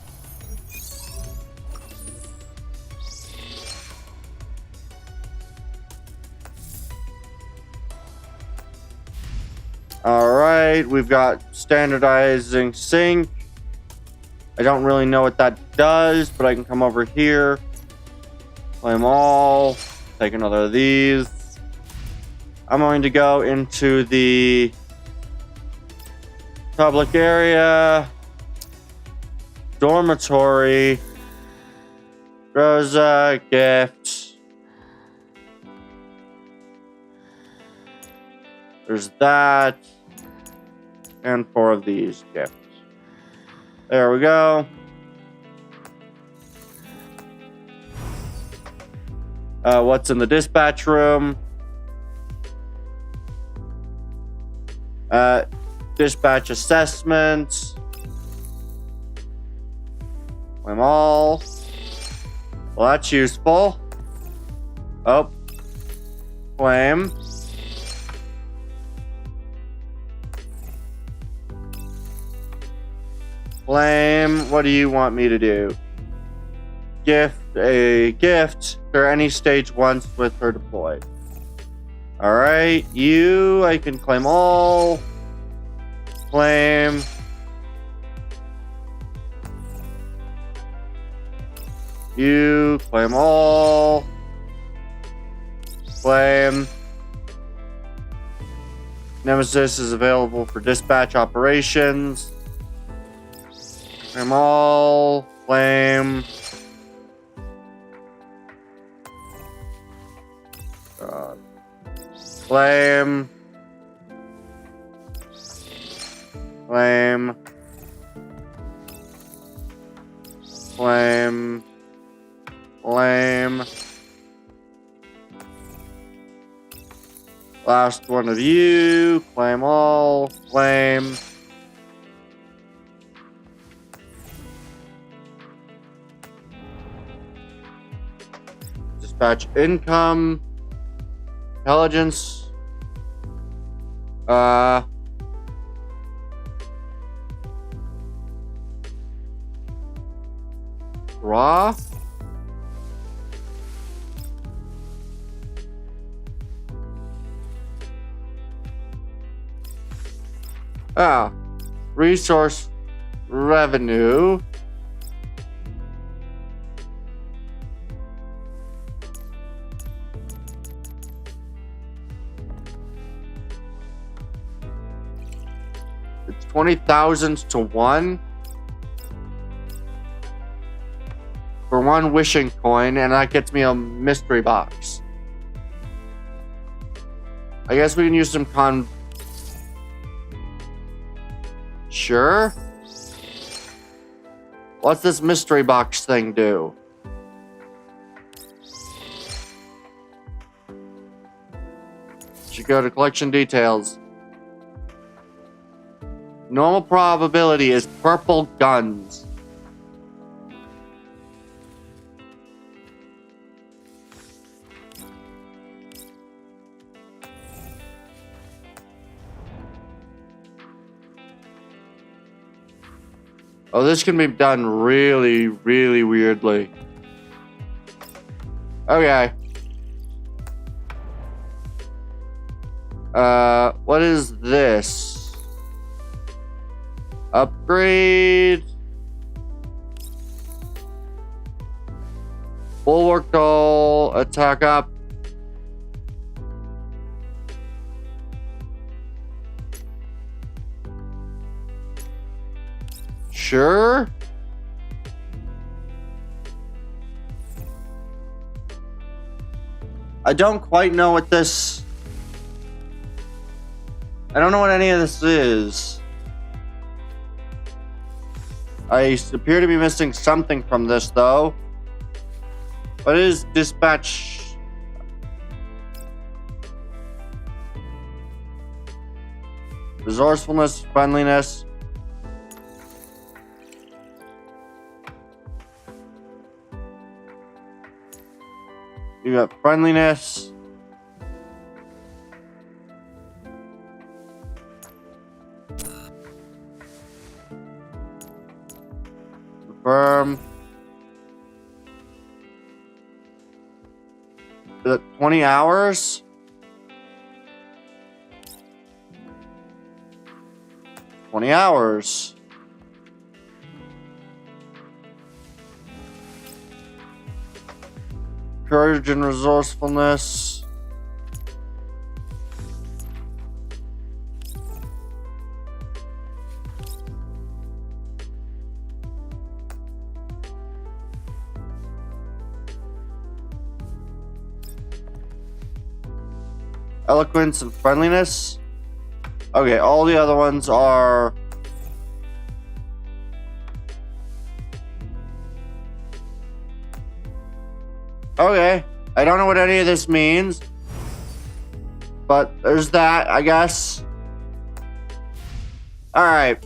Alright, we've got standardizing sync. I don't really know what that does, but I can come over here. Claim all. Take another of these. I'm going to go into the public area. Dormitory. Rosa, gift. There's that. And 4 of these gifts. There we go. What's in the dispatch room? Dispatch assessments. Claim all. Well, that's useful. Oh. Claim. Claim. What do you want me to do? Gift a gift for any stage once with her deployed. Alright, you, I can claim all. Claim. You, claim all. Claim. Nemesis is available for dispatch operations. Claim all. Claim. Claim. Claim. Claim. Claim. Last one of you. Claim all. Claim. Dispatch income. Intelligence. Raw. Resource revenue. It's 20,000 to 1 for 1 wishing coin, and that gets me a mystery box. I guess we can use some Sure. What's this mystery box thing do? Should go to collection details. Normal probability is purple guns. Oh, this can be done really, really weirdly. Okay. What is this? Upgrade. Bulwark goal. Attack up. Sure. I don't quite know what this... I don't know what any of this is. I appear to be missing something from this, though. What is dispatch? Resourcefulness, friendliness. You got friendliness. Confirm. Is it 20 hours? 20 hours. Courage and resourcefulness. Eloquence and friendliness. Okay, all the other ones are... Okay, I don't know what any of this means. But there's that, I guess. Alright.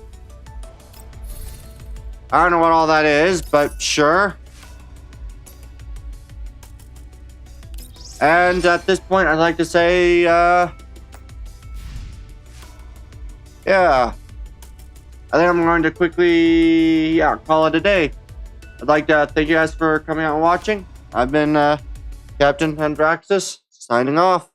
I don't know what all that is, but sure. And at this point, I'd like to say, yeah. I think I'm going to quickly, call it a day. I'd like to thank you guys for coming out and watching. I've been Captain Andraxis, signing off.